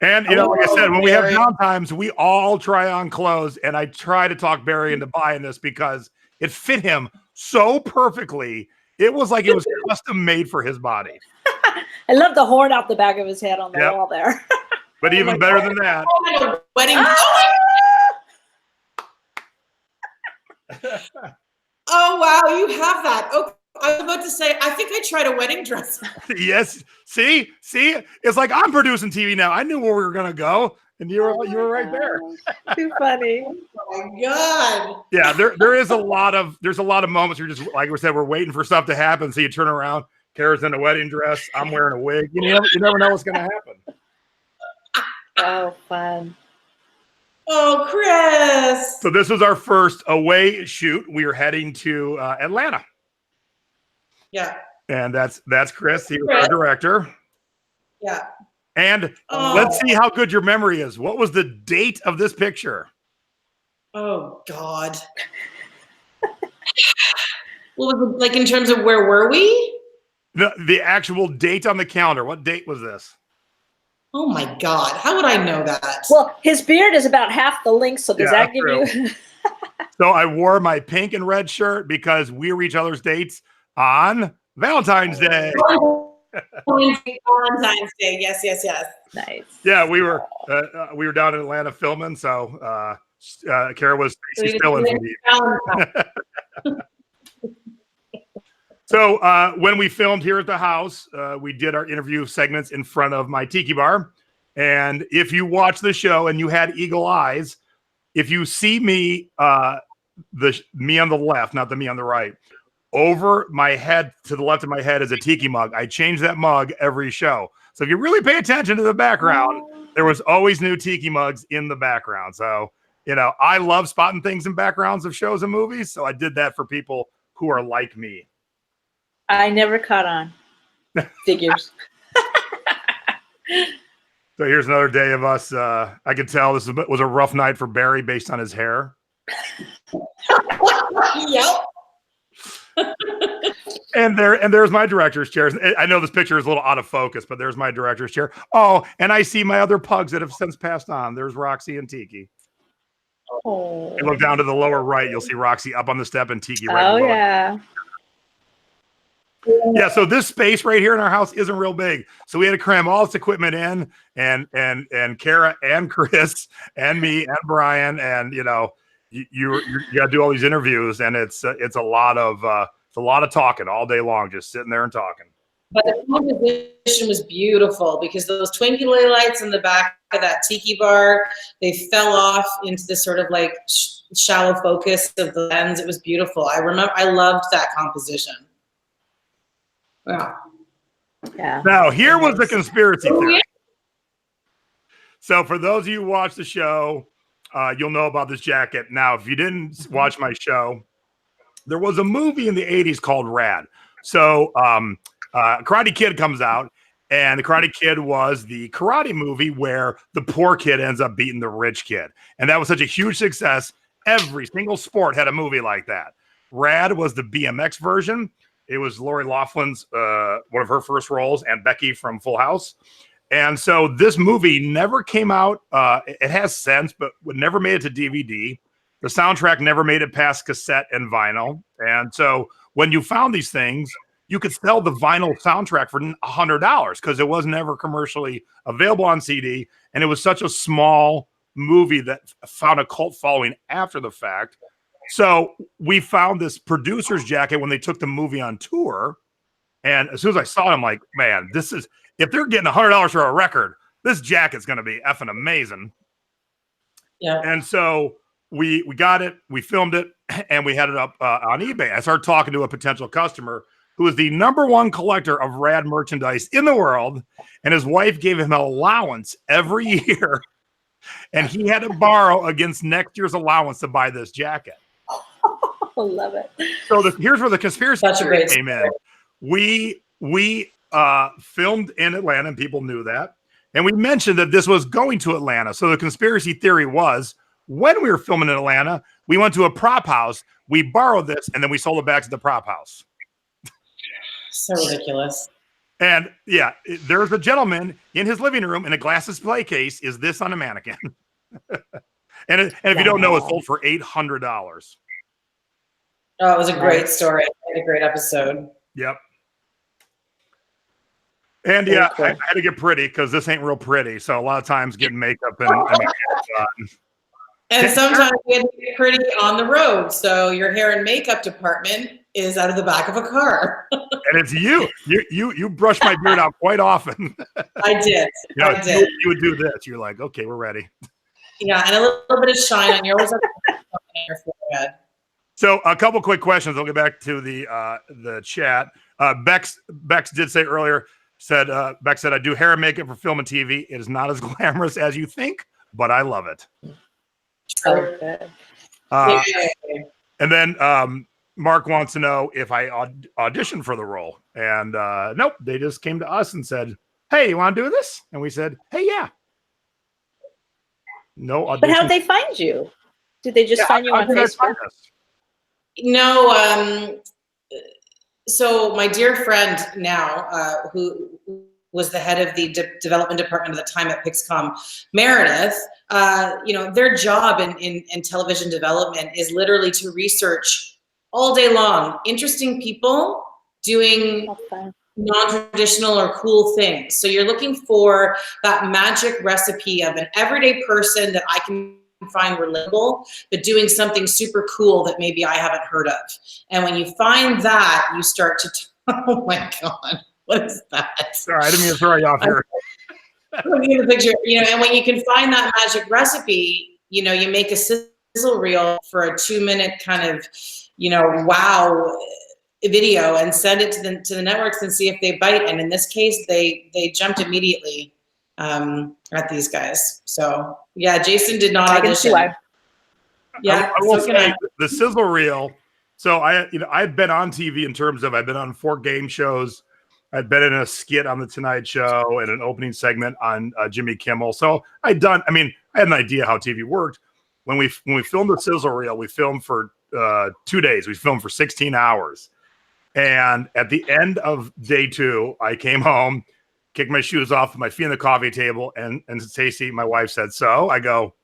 And, you know, like I said, when we have downtimes, we all try on clothes. And I try to talk Barry into buying this because it fit him so perfectly. It was like it was custom made for his body. I love the horn out the back of his head on the wall there. But even better than that. Wedding. Oh, wow. You have that. Okay. I was about to say, I think I tried a wedding dress. Yes. See, it's like I'm producing TV now. I knew where we were going to go. And you were right there. Too funny. Oh my God. Yeah. There's a lot of moments where you're just, like we said, we're waiting for stuff to happen. So you turn around, Cara's in a wedding dress. I'm wearing a wig. You never know what's going to happen. Oh, fun. Oh, Chris. So this was our first away shoot. We were heading to Atlanta. Yeah. And that's Chris. He was our director. Yeah. And let's see how good your memory is. What was the date of this picture? Oh, God. What was it, like in terms of where were we? The actual date on the calendar. What date was this? Oh, my God. How would I know that? Well, his beard is about half the length, so does that give you... So I wore my pink and red shirt because we were each other's dates on Valentine's Day. Valentine's Day. Yes, yes, yes. Nice. Yeah, we were down in Atlanta filming, so Cara was Stacy Stillins indeed. So when we filmed here at the house, we did our interview segments in front of my tiki bar. And if you watch the show and you had eagle eyes, if you see me, me on the left, not the me on the right, over my head to the left of my head is a tiki mug. I change that mug every show. So if you really pay attention to the background, there was always new tiki mugs in the background. So, you know, I love spotting things in backgrounds of shows and movies. So I did that for people who are like me. I never caught on. Figures. So here's another day of us. I could tell this was a rough night for Barry based on his hair. Yep. And there's my director's chair. I know this picture is a little out of focus, but there's my director's chair. Oh, and I see my other pugs that have since passed on. There's Roxy and Tiki. Oh. You look down to the lower right, you'll see Roxy up on the step and Tiki right below. Yeah. Yeah, so this space right here in our house isn't real big. So we had to cram all this equipment in, and Cara and Chris and me and Brian, and you know, you got to do all these interviews, and it's a lot of talking all day long, just sitting there and talking. But the composition was beautiful because those twinkly lights in the back of that tiki bar, they fell off into this sort of like shallow focus of the lens. It was beautiful. I loved that composition. Wow. Yeah. Now, here was the conspiracy theory. So for those of you who watch the show, you'll know about this jacket. Now, if you didn't watch my show, there was a movie in the 80s called Rad. So Karate Kid comes out, and the Karate Kid was the karate movie where the poor kid ends up beating the rich kid. And that was such a huge success. Every single sport had a movie like that. Rad was the BMX version. It was Lori Loughlin's one of her first roles, and Becky from Full House. And so this movie never came out. It has since, but never made it to DVD. The soundtrack never made it past cassette and vinyl. And so when you found these things, you could sell the vinyl soundtrack for $100 because it was never commercially available on CD. And it was such a small movie that found a cult following after the fact. So we found this producer's jacket when they took the movie on tour. And as soon as I saw it, I'm like, man, this is, if they're getting $100 for a record, this jacket's going to be effing amazing. Yeah. And so we got it, we filmed it, and we had it up on eBay. I started talking to a potential customer who is the #1 collector of Rad merchandise in the world. And his wife gave him an allowance every year. And he had to borrow against next year's allowance to buy this jacket. I love it. So here's where the conspiracy theory came in. We filmed in Atlanta, and people knew that. And we mentioned that this was going to Atlanta. So the conspiracy theory was when we were filming in Atlanta, we went to a prop house, we borrowed this, and then we sold it back to the prop house. So ridiculous. And yeah, there's a gentleman in his living room in a glass display case. Is this on a mannequin? and if you don't know, it sold for $800. Oh, it was a great story. A great episode. Yep. And yeah, I had to get pretty because this ain't real pretty. So a lot of times getting makeup and sometimes we had to get pretty on the road. So your hair and makeup department is out of the back of a car. And it's you. You brush my beard out quite often. I did. You know, I did. You would do this. You're like, okay, we're ready. Yeah, and a little bit of shine on yours. Your forehead. So a couple quick questions. I'll get back to the chat. Bex did say earlier, Bex said, I do hair and makeup for film and TV. It is not as glamorous as you think, but I love it. Good. And then Mark wants to know if I auditioned for the role. And nope, they just came to us and said, hey, you want to do this? And we said, hey, yeah. No audition. But how'd they find you? Did they just find you on Facebook? No. So my dear friend now, who was the head of the development department at the time at Pixcom, Meredith, their job in television development is literally to research all day long interesting people doing non-traditional or cool things. So you're looking for that magic recipe of an everyday person that I can find relatable, but doing something super cool that maybe I haven't heard of. And when you find that, you start to, oh my God, what is that? Sorry, I didn't mean to throw you off here. Looking at the picture, and when you can find that magic recipe, you make a sizzle reel for a 2-minute kind of, wow video and send it to the networks and see if they bite. And in this case, they jumped immediately at these guys. So yeah, Jason did not audition. Yeah, I will say the sizzle reel. So I've been on TV in terms of I've been on 4 game shows. I'd been in a skit on the Tonight Show and an opening segment on Jimmy Kimmel. So I had an idea how TV worked. When we filmed the sizzle reel, we filmed for 2 days. We filmed for 16 hours. And at the end of day 2, I came home, kicked my shoes off, my feet on the coffee table, and Stacey, my wife, said, "So?" I go,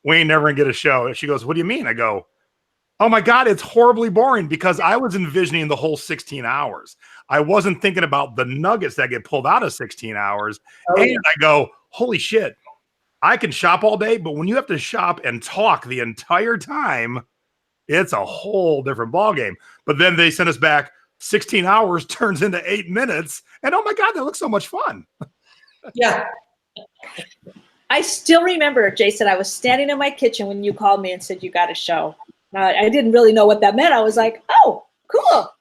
"We ain't never gonna get a show." And she goes, "What do you mean?" I go, "Oh my God, it's horribly boring," because I was envisioning the whole 16 hours. I wasn't thinking about the nuggets that get pulled out of 16 hours. And I go, holy shit, I can shop all day, but when you have to shop and talk the entire time, it's a whole different ballgame. But then they sent us back 16 hours turns into 8 minutes. And oh my God, that looks so much fun. Yeah. I still remember, Jason, I was standing in my kitchen when you called me and said, you got a show. I didn't really know what that meant. I was like, oh, cool.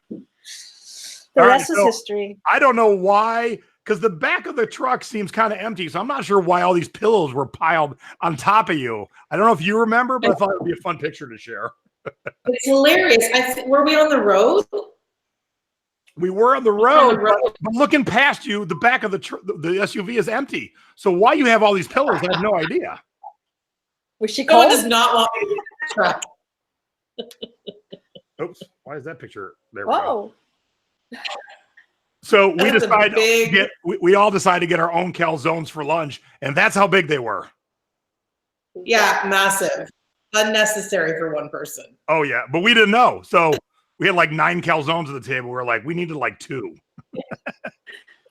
The rest is history. I don't know why, because the back of the truck seems kind of empty. So I'm not sure why all these pillows were piled on top of you. I don't know if you remember, but I thought it would be a fun picture to share. It's hilarious. Were we on the road? We were on the road, but looking past you, the back of the SUV is empty. So why you have all these pillows, I have no idea. Was she cold? No one does not want me in the truck. Oops, why is that picture there? Whoa. So we all decided to get our own calzones for lunch, and that's how big they were. Yeah, massive. Unnecessary for one person. Oh yeah, but we didn't know. So we had like 9 calzones at the table. We were like, we needed like 2.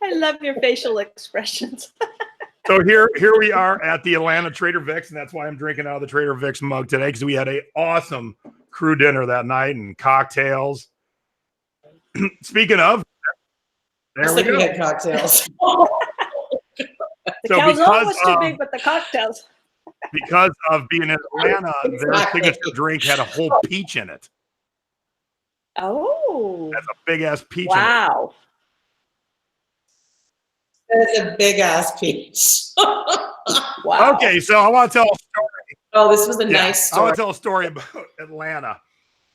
I love your facial expressions. So here we are at the Atlanta Trader Vic's, and that's why I'm drinking out of the Trader Vic's mug today, because we had an awesome crew dinner that night and cocktails. Speaking of, there we go. We had cocktails. The calzone was too big, but the cocktails. Because of being in Atlanta, their signature drink had a whole peach in it. Oh. That's a big ass peach. Wow. That's a big ass peach. Wow. Okay, so I want to tell a story. Oh, this was a nice story. I want to tell a story about Atlanta.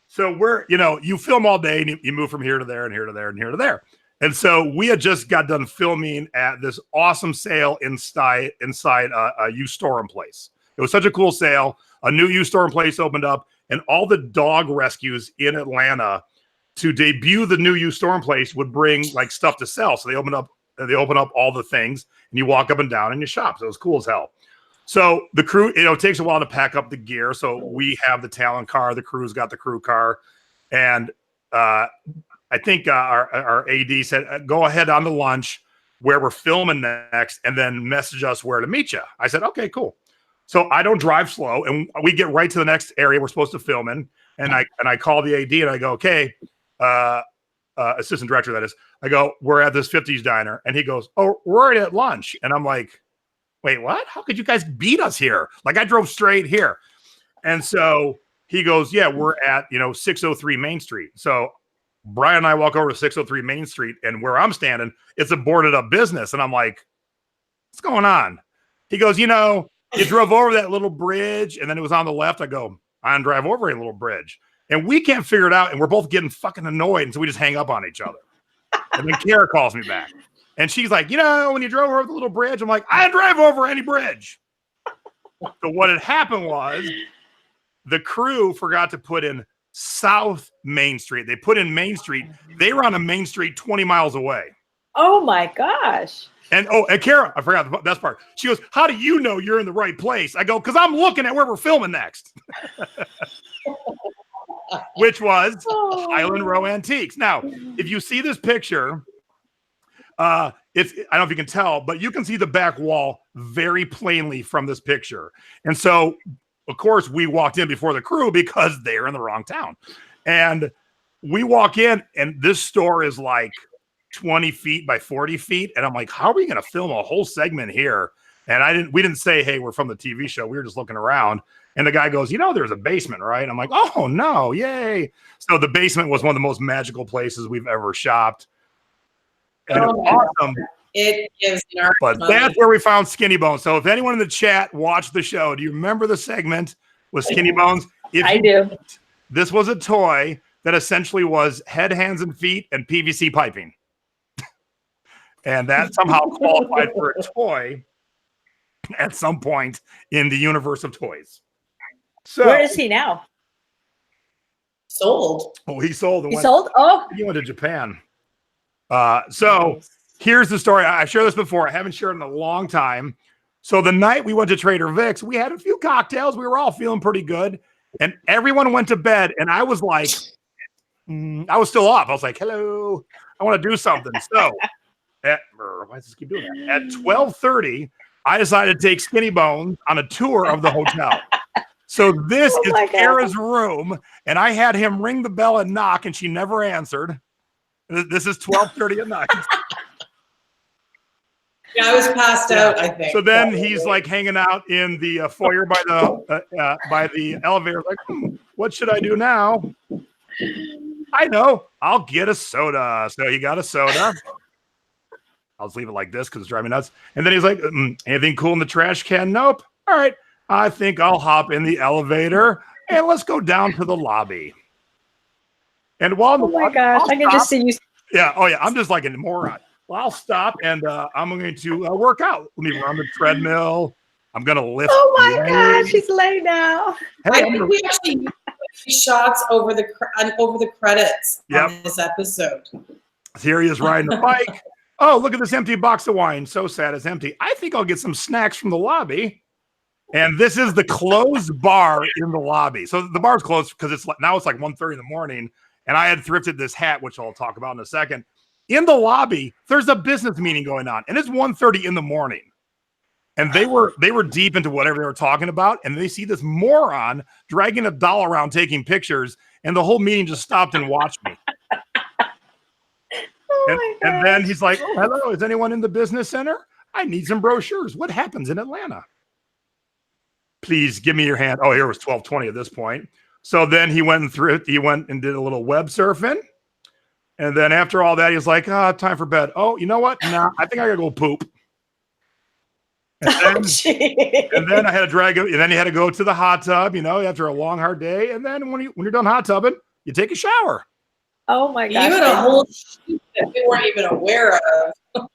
So you film all day and you move from here to there and here to there and here to there. And so we had just got done filming at this awesome sale inside a used store place. It was such a cool sale. A new used store place opened up, and all the dog rescues in Atlanta to debut the new used store place would bring like stuff to sell. So they open up all the things, and you walk up and down and you shop. So it was cool as hell. So the crew, it takes a while to pack up the gear. So we have the Talon car, the crew's got the crew car. And I think our AD said, go ahead on to lunch where we're filming next and then message us where to meet you. I said, okay, cool. So I don't drive slow, and we get right to the next area we're supposed to film in. And I call the AD and I go, okay, assistant director, that is. I go, we're at this 50s diner. And he goes, oh, we're at lunch. And I'm like, wait, what? How could you guys beat us here? Like, I drove straight here. And so he goes, yeah, we're at 603 Main Street. So Brian and I walk over to 603 Main Street, and where I'm standing, it's a boarded up business. And I'm like, what's going on? He goes, you drove over that little bridge, and then it was on the left. I go, I don't drive over a little bridge. And we can't figure it out, and we're both getting fucking annoyed, and so we just hang up on each other. And then Cara calls me back. And she's like, when you drove over the little bridge, I'm like, I didn't drive over any bridge. So what had happened was the crew forgot to put in South Main Street. They put in Main Street. They were on a Main Street 20 miles away. Oh my gosh. And Cara, I forgot the best part. She goes, "How do you know you're in the right place?" I go, "Because I'm looking at where we're filming next," which was Highland Row Antiques. Now, if you see this picture, it's, I don't know if you can tell, but you can see the back wall very plainly from this picture. And so, of course, we walked in before the crew because they're in the wrong town. And we walk in, and this store is like 20 feet by 40 feet. And I'm like, how are we going to film a whole segment here? And we didn't say, hey, we're from the TV show. We were just looking around. And the guy goes, there's a basement, right? I'm like, oh no, yay. So the basement was one of the most magical places we've ever shopped. And it was awesome. It gives but money. That's where we found Skinny Bones. So if anyone in the chat watched the show, do you remember the segment with Skinny Bones? I do. This was a toy that essentially was head, hands, and feet and PVC piping. And that somehow qualified for a toy at some point in the universe of toys. So where is he now? Sold. Oh, he sold. He sold? Oh. He went to Japan. So here's the story. I shared this before. I haven't shared it in a long time. So the night we went to Trader Vic's, we had a few cocktails. We were all feeling pretty good. And everyone went to bed. And I was like, I was still up. I was like, hello, I want to do something. So why does this keep doing that? At 12:30, I decided to take Skinny Bones on a tour of the hotel. So this is Cara's room. And I had him ring the bell and knock, and she never answered. This is 12:30 at night. Yeah, I was passed out, I think. So then he's like hanging out in the foyer by the elevator, like, what should I do now? I know, I'll get a soda. So he got a soda. I'll just leave it like this because it's driving me nuts. And then he's like, anything cool in the trash can? Nope. All right, I think I'll hop in the elevator and let's go down to the lobby. And while oh my gosh, I can just see you. Yeah. Oh yeah. I'm just like a moron. Well, I'll stop and I'm going to work out. Let me run the treadmill. I'm going to lift. Oh my gosh, he's laying down. Hey, I think we actually used shots over the credits on this episode. Here he is riding the bike. Oh, look at this empty box of wine. So sad it's empty. I think I'll get some snacks from the lobby. And this is the closed bar in the lobby. So the bar's closed because it's like 1:30 in the morning. And I had thrifted this hat, which I'll talk about in a second. In the lobby, there's a business meeting going on, and it's 1:30 in the morning. And they were deep into whatever they were talking about, and they see this moron dragging a doll around taking pictures, and the whole meeting just stopped and watched me. And then he's like, oh, hello, is anyone in the business center? I need some brochures. What happens in Atlanta? Please give me your hand. Oh, here it was 12:20 at this point. So then he went and did a little web surfing. And then after all that, he was like, time for bed. Oh, you know what? Nah, I think I gotta go poop. And then I had to drag him, and then he had to go to the hot tub, after a long, hard day. And then when you're done hot tubbing, you take a shower. Oh my gosh. You had a whole sheet that we weren't even aware of.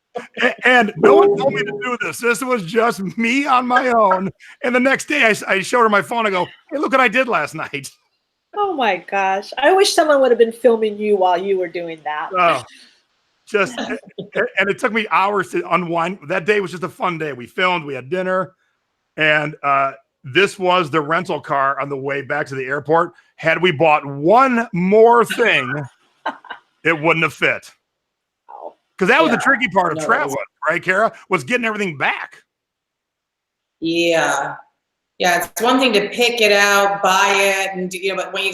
And no one told me to do this. This was just me on my own. And the next day I showed her my phone. I go, hey, look what I did last night. Oh my gosh. I wish someone would have been filming you while you were doing that. Oh, and it took me hours to unwind. That day was just a fun day. We filmed, we had dinner, and this was the rental car on the way back to the airport. Had we bought one more thing, it wouldn't have fit. Because that was the tricky part of traveling, right, Cara? Was getting everything back. Yeah. Yeah, it's one thing to pick it out, buy it, and but when you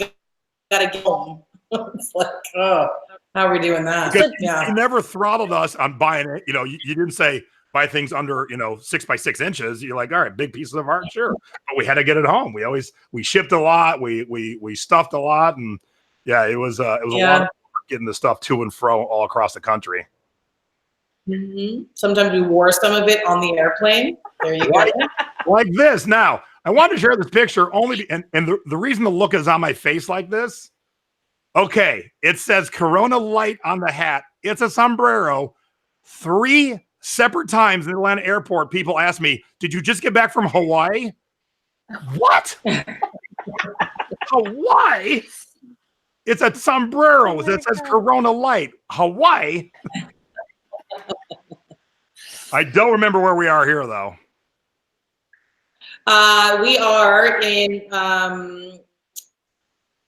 gotta get home, it's like, oh, how are we doing that? You never throttled us on buying it. You didn't say buy things under 6 by 6 inches. You're like, all right, big pieces of art, sure. But we had to get it home. We shipped a lot. We stuffed a lot, and it was a lot of work getting the stuff to and fro all across the country. Mm-hmm. Sometimes we wore some of it on the airplane. There you go. Like this. Now, I wanted to share this picture only, and the reason the look is on my face like this. Okay, it says Corona Light on the hat. It's a sombrero. 3 separate times in the Atlanta airport, people ask me, did you just get back from Hawaii? What? Hawaii? It's a sombrero that says Corona Light. Hawaii? I don't remember where we are here, though. We are in,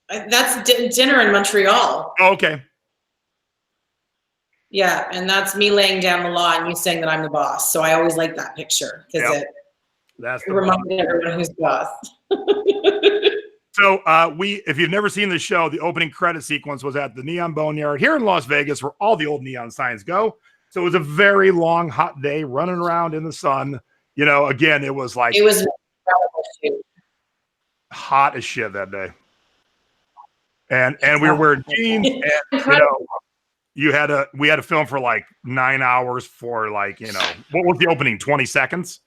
that's dinner in Montreal. Oh, okay. Yeah, and that's me laying down the law and you saying that I'm the boss. So I always like that picture because Yep. That's it reminds everyone who's boss. So if you've never seen the show, the opening credit sequence was at the Neon Boneyard here in Las Vegas, where all the old neon signs go. So it was a very long, hot day running around in the sun. You know, again, it was like hot as shit that day. And we were wearing jeans, and you know, we had to film for like 9 hours for like, you know, what was the opening? 20 seconds?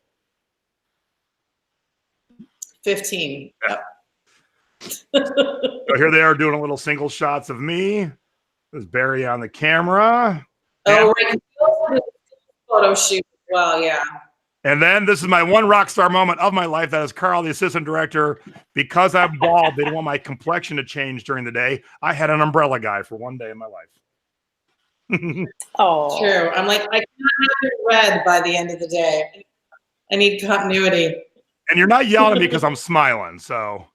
15. Yeah. So here they are doing a little single shots of me. There's Barry on the camera. Oh, right. Photo shoot as well, yeah. And then this is my one rock star moment of my life. That is Carl, the assistant director. Because I'm bald, they didn't want my complexion to change during the day. I had an umbrella guy for one day in my life. Oh, True. I'm like, I can't have it red by the end of the day. I need continuity. And you're not yelling at me because I'm smiling. So,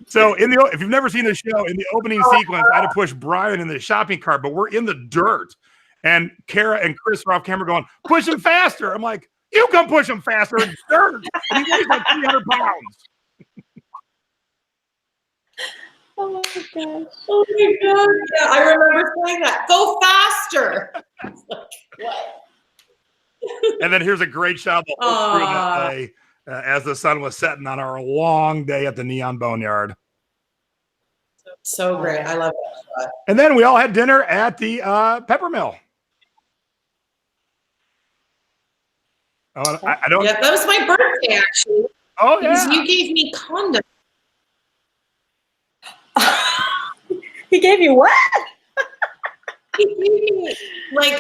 so if you've never seen the show, in the opening sequence, I had to push Brian in the shopping cart, but we're in the dirt. And Cara and Chris are off camera going, push him faster. I'm like, you come push him faster. It's dirt. And he weighs like 300 pounds. oh my gosh. Oh my God. Yeah, I remember saying that. Go faster. I was like, what? And then here's a great shot of the whole crew that day as the sun was setting on our long day at the Neon Boneyard. So great. I love that shot. And then we all had dinner at the Pepper Mill. Oh, I don't. Yeah, that was my birthday actually. Oh yeah. Because you gave me condoms. He gave you what? He gave me like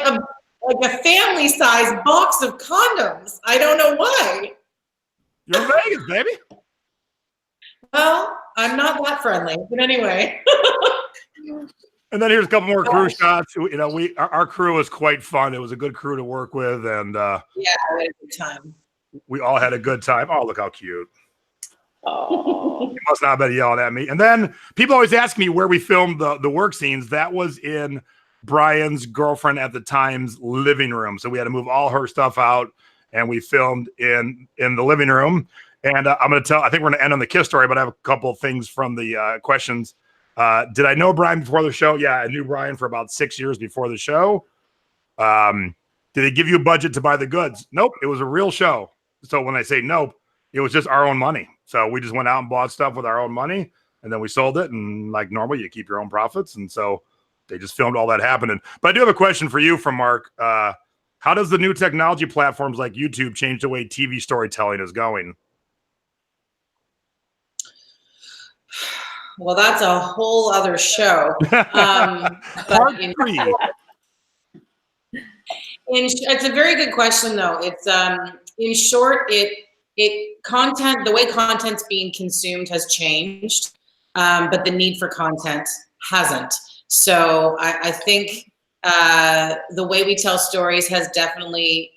a family-sized box of condoms. I don't know why. You're in Vegas, baby. Well, I'm not that friendly, but anyway. And then here's a couple more crew shots. You know, our crew was quite fun. It was a good crew to work with, and yeah, we had a good time. We all had a good time. Oh, look how cute. Oh, You must not have been yelling at me. And then people always ask me where we filmed the work scenes. That was in Brian's girlfriend at the time's living room. So we had to move all her stuff out, and we filmed in the living room. And I'm going to I think we're going to end on the kiss story, but I have a couple of things from the questions. Did I know Brian before the show? Yeah, I knew Brian for about 6 years before the show. Did they give you a budget to buy the goods? Nope. It was a real show. So when I say nope, it was just our own money. So we just went out and bought stuff with our own money, and then we sold it. And like normal, you keep your own profits. And so they just filmed all that happening. But I do have a question for you from Mark. How does the new technology platforms like YouTube change the way TV storytelling is going? Well, that's a whole other show. But it's a very good question, though. It's in short, the way content's being consumed has changed, but the need for content hasn't. So I think the way we tell stories has definitely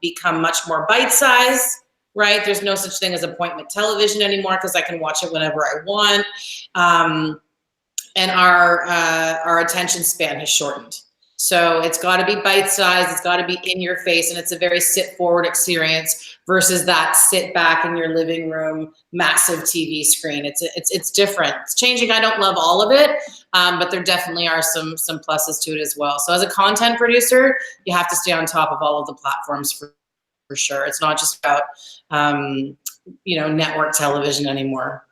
become much more bite-sized, right? There's no such thing as appointment television anymore because I can watch it whenever I want. And our attention span has shortened. So it's got to be bite-sized, it's got to be in your face, and it's a very sit-forward experience versus that sit back in your living room, massive TV screen. It's different. It's changing. I don't love all of it, but there definitely are some pluses to it as well. So as a content producer, you have to stay on top of all of the platforms for sure. It's not just about network television anymore.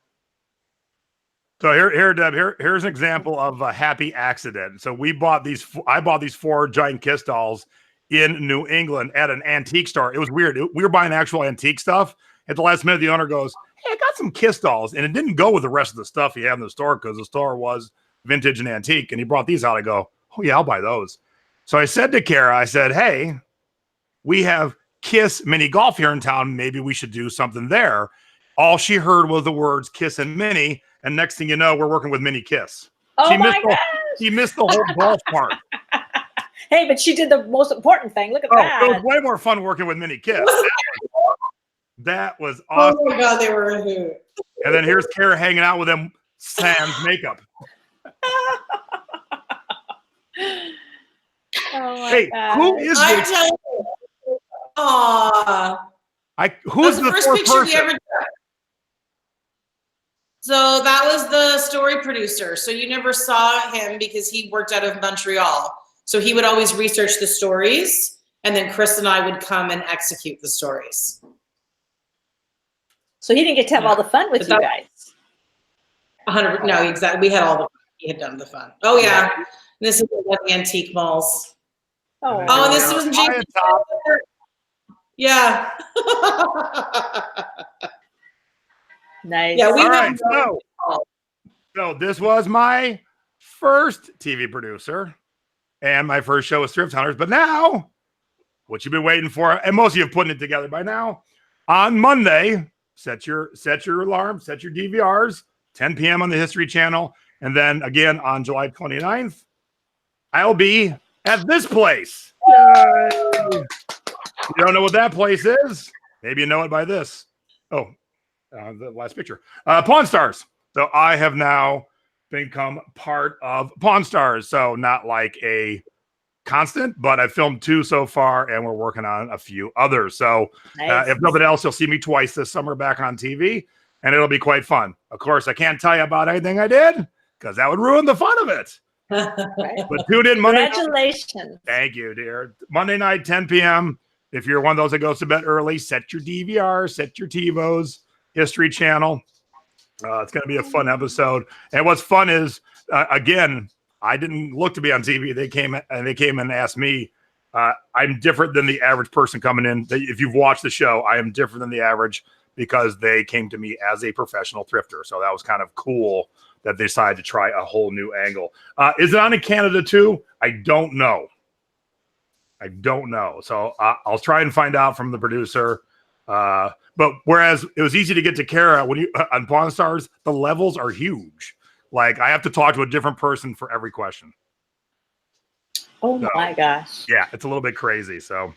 So here, Deb, here's an example of a happy accident. So I bought these 4 giant kiss dolls in New England at an antique store. It was weird. We were buying actual antique stuff. At the last minute, the owner goes, "Hey, I got some kiss dolls." And it didn't go with the rest of the stuff he had in the store because the store was vintage and antique. And he brought these out. I go, "Oh yeah, I'll buy those." So I said to Cara, I said, "Hey, we have Kiss mini golf here in town. Maybe we should do something there." All she heard was the words Kiss and Mini. And next thing you know, we're working with Mini Kiss. oh my gosh. She missed the whole golf part. Hey, but she did the most important thing. Look at that. It was way more fun working with mini kids. That was awesome. Oh my God, they were a hoot. And then here's Cara hanging out with them sans makeup. Oh my Hey, God. who is I this? tell you. Aw. Who's That's the first fourth picture we person? ever took. So that was the story producer. So you never saw him because he worked out of Montreal. So he would always research the stories, and then Chris and I would come and execute the stories. So he didn't get to have all the fun with you guys. 100. No, exactly. We had all the fun. He had done the fun. Oh yeah. And this is the antique malls. Oh, And this was Jason. Yeah. nice. Yeah, we All have right, so this was my first TV producer, and my first show was Thrift Hunters. But now, what you've been waiting for, and most of you have putting it together by now, on Monday, set your alarm, set your DVRs, 10 p.m. on the History Channel, and then again on July 29th, I'll be at this place. Yay! You don't know what that place is? Maybe you know it by this. Oh, the last picture. Pawn Stars. So I have now become part of Pawn Stars. So not like a constant, but I've filmed 2 so far, and we're working on a few others. So if nothing else, you'll see me twice this summer back on TV, and it'll be quite fun. Of course, I can't tell you about anything I did because that would ruin the fun of it. Right. But tune in Monday. Congratulations. Thank you, dear. Monday night, 10 p.m. If you're one of those that goes to bed early, set your DVR, set your TiVos, History Channel. It's going to be a fun episode. And what's fun is, again, I didn't look to be on TV. They came and asked me. I'm different than the average person coming in. If you've watched the show, I am different than the average because they came to me as a professional thrifter. So that was kind of cool that they decided to try a whole new angle. Is it on in Canada too? I don't know. So I'll try and find out from the producer. But whereas it was easy to get to Cara when you on Pawn Stars, the levels are huge. Like I have to talk to a different person for every question. Oh my gosh. Yeah, it's a little bit crazy. So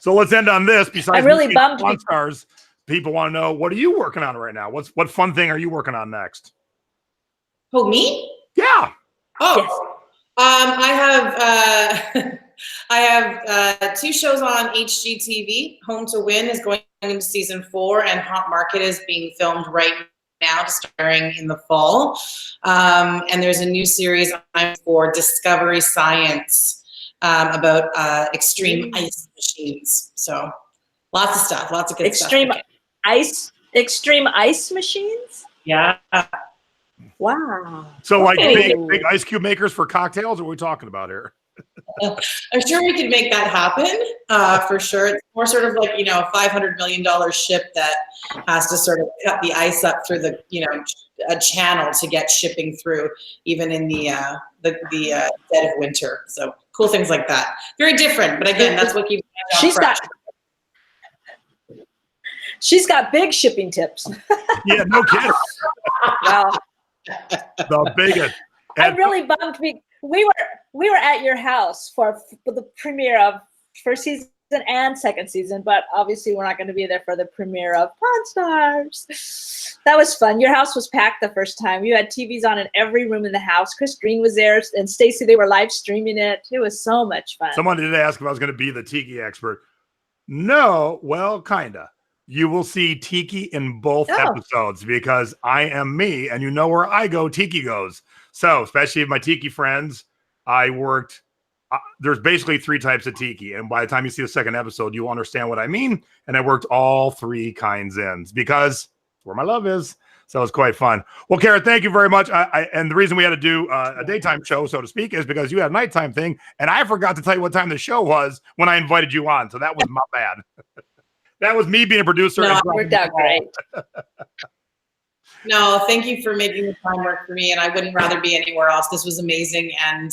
let's end on this. Besides, I'm really bummed. Pawn Stars, people want to know, what are you working on right now? What fun thing are you working on next? Oh, me? Yeah. Oh, Yes. I have 2 shows on HGTV. Home to Win is going into season 4, and Hot Market is being filmed right now, starring in the fall. And there's a new series for Discovery Science about extreme ice machines. So lots of stuff, lots of good stuff. Extreme ice machines? Yeah. Wow. So like Okay. big ice cube makers for cocktails, or what are we talking about here? I'm sure we could make that happen for sure. It's more sort of like, a $500 million ship that has to sort of cut the ice up through the, a channel to get shipping through, even in the dead of winter. So cool things like that. Very different, but again, that's what keeps She's got big shipping tips. Yeah, no kidding. Wow. The biggest. I'm really bummed. We were at your house for the premiere of first season and second season, but obviously we're not going to be there for the premiere of Pawn Stars. That was fun. Your house was packed the first time. You had TVs on in every room in the house. Chris Green was there, and Stacy. They were live streaming it. It was so much fun. Someone did ask if I was going to be the tiki expert. No, well, kinda. You will see Tiki in both episodes because I am me, and you know where I go, Tiki goes. So, especially my Tiki friends, I worked. There's basically 3 types of Tiki, and by the time you see the second episode, you'll understand what I mean. And I worked all 3 kinds in because it's where my love is. So it's quite fun. Well, Cara, thank you very much. And the reason we had to do a daytime show, so to speak, is because you had a nighttime thing, and I forgot to tell you what time the show was when I invited you on. So that was my bad. That was me being a producer. No, it worked out great. No, thank you for making the time work for me, and I wouldn't rather be anywhere else. This was amazing, and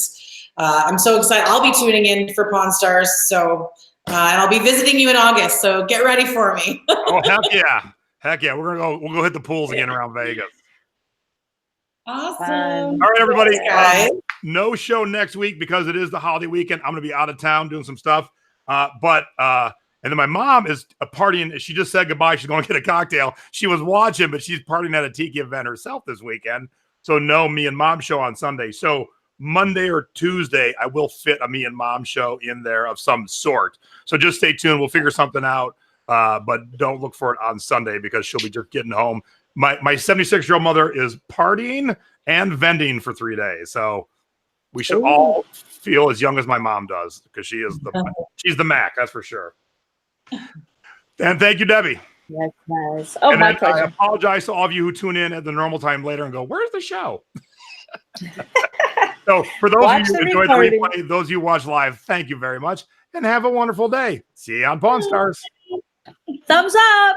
I'm so excited. I'll be tuning in for Pawn Stars, so and I'll be visiting you in August. So get ready for me. Oh, heck yeah! We'll go hit the pools again around Vegas. Awesome. Fun. All right, everybody. Thanks, guys. no show next week because it is the holiday weekend. I'm going to be out of town doing some stuff. And then my mom is partying. She just said goodbye. She's going to get a cocktail. She was watching, but she's partying at a tiki event herself this weekend. So no me and mom show on Sunday. So Monday or Tuesday, I will fit a me and mom show in there of some sort. So just stay tuned. We'll figure something out. But don't look for it on Sunday because she'll be just getting home. My 76-year-old mother is partying and vending for 3 days. So we should all feel as young as my mom does because she's the Mac, that's for sure. And thank you, Debbie. Yes, nice. Oh, and my pleasure. I apologize to all of you who tune in at the normal time later and go, "Where's the show?" So for those of you who enjoyed the replay, those of you who watch live, thank you very much, and have a wonderful day. See you on Pawn Stars. Thumbs up.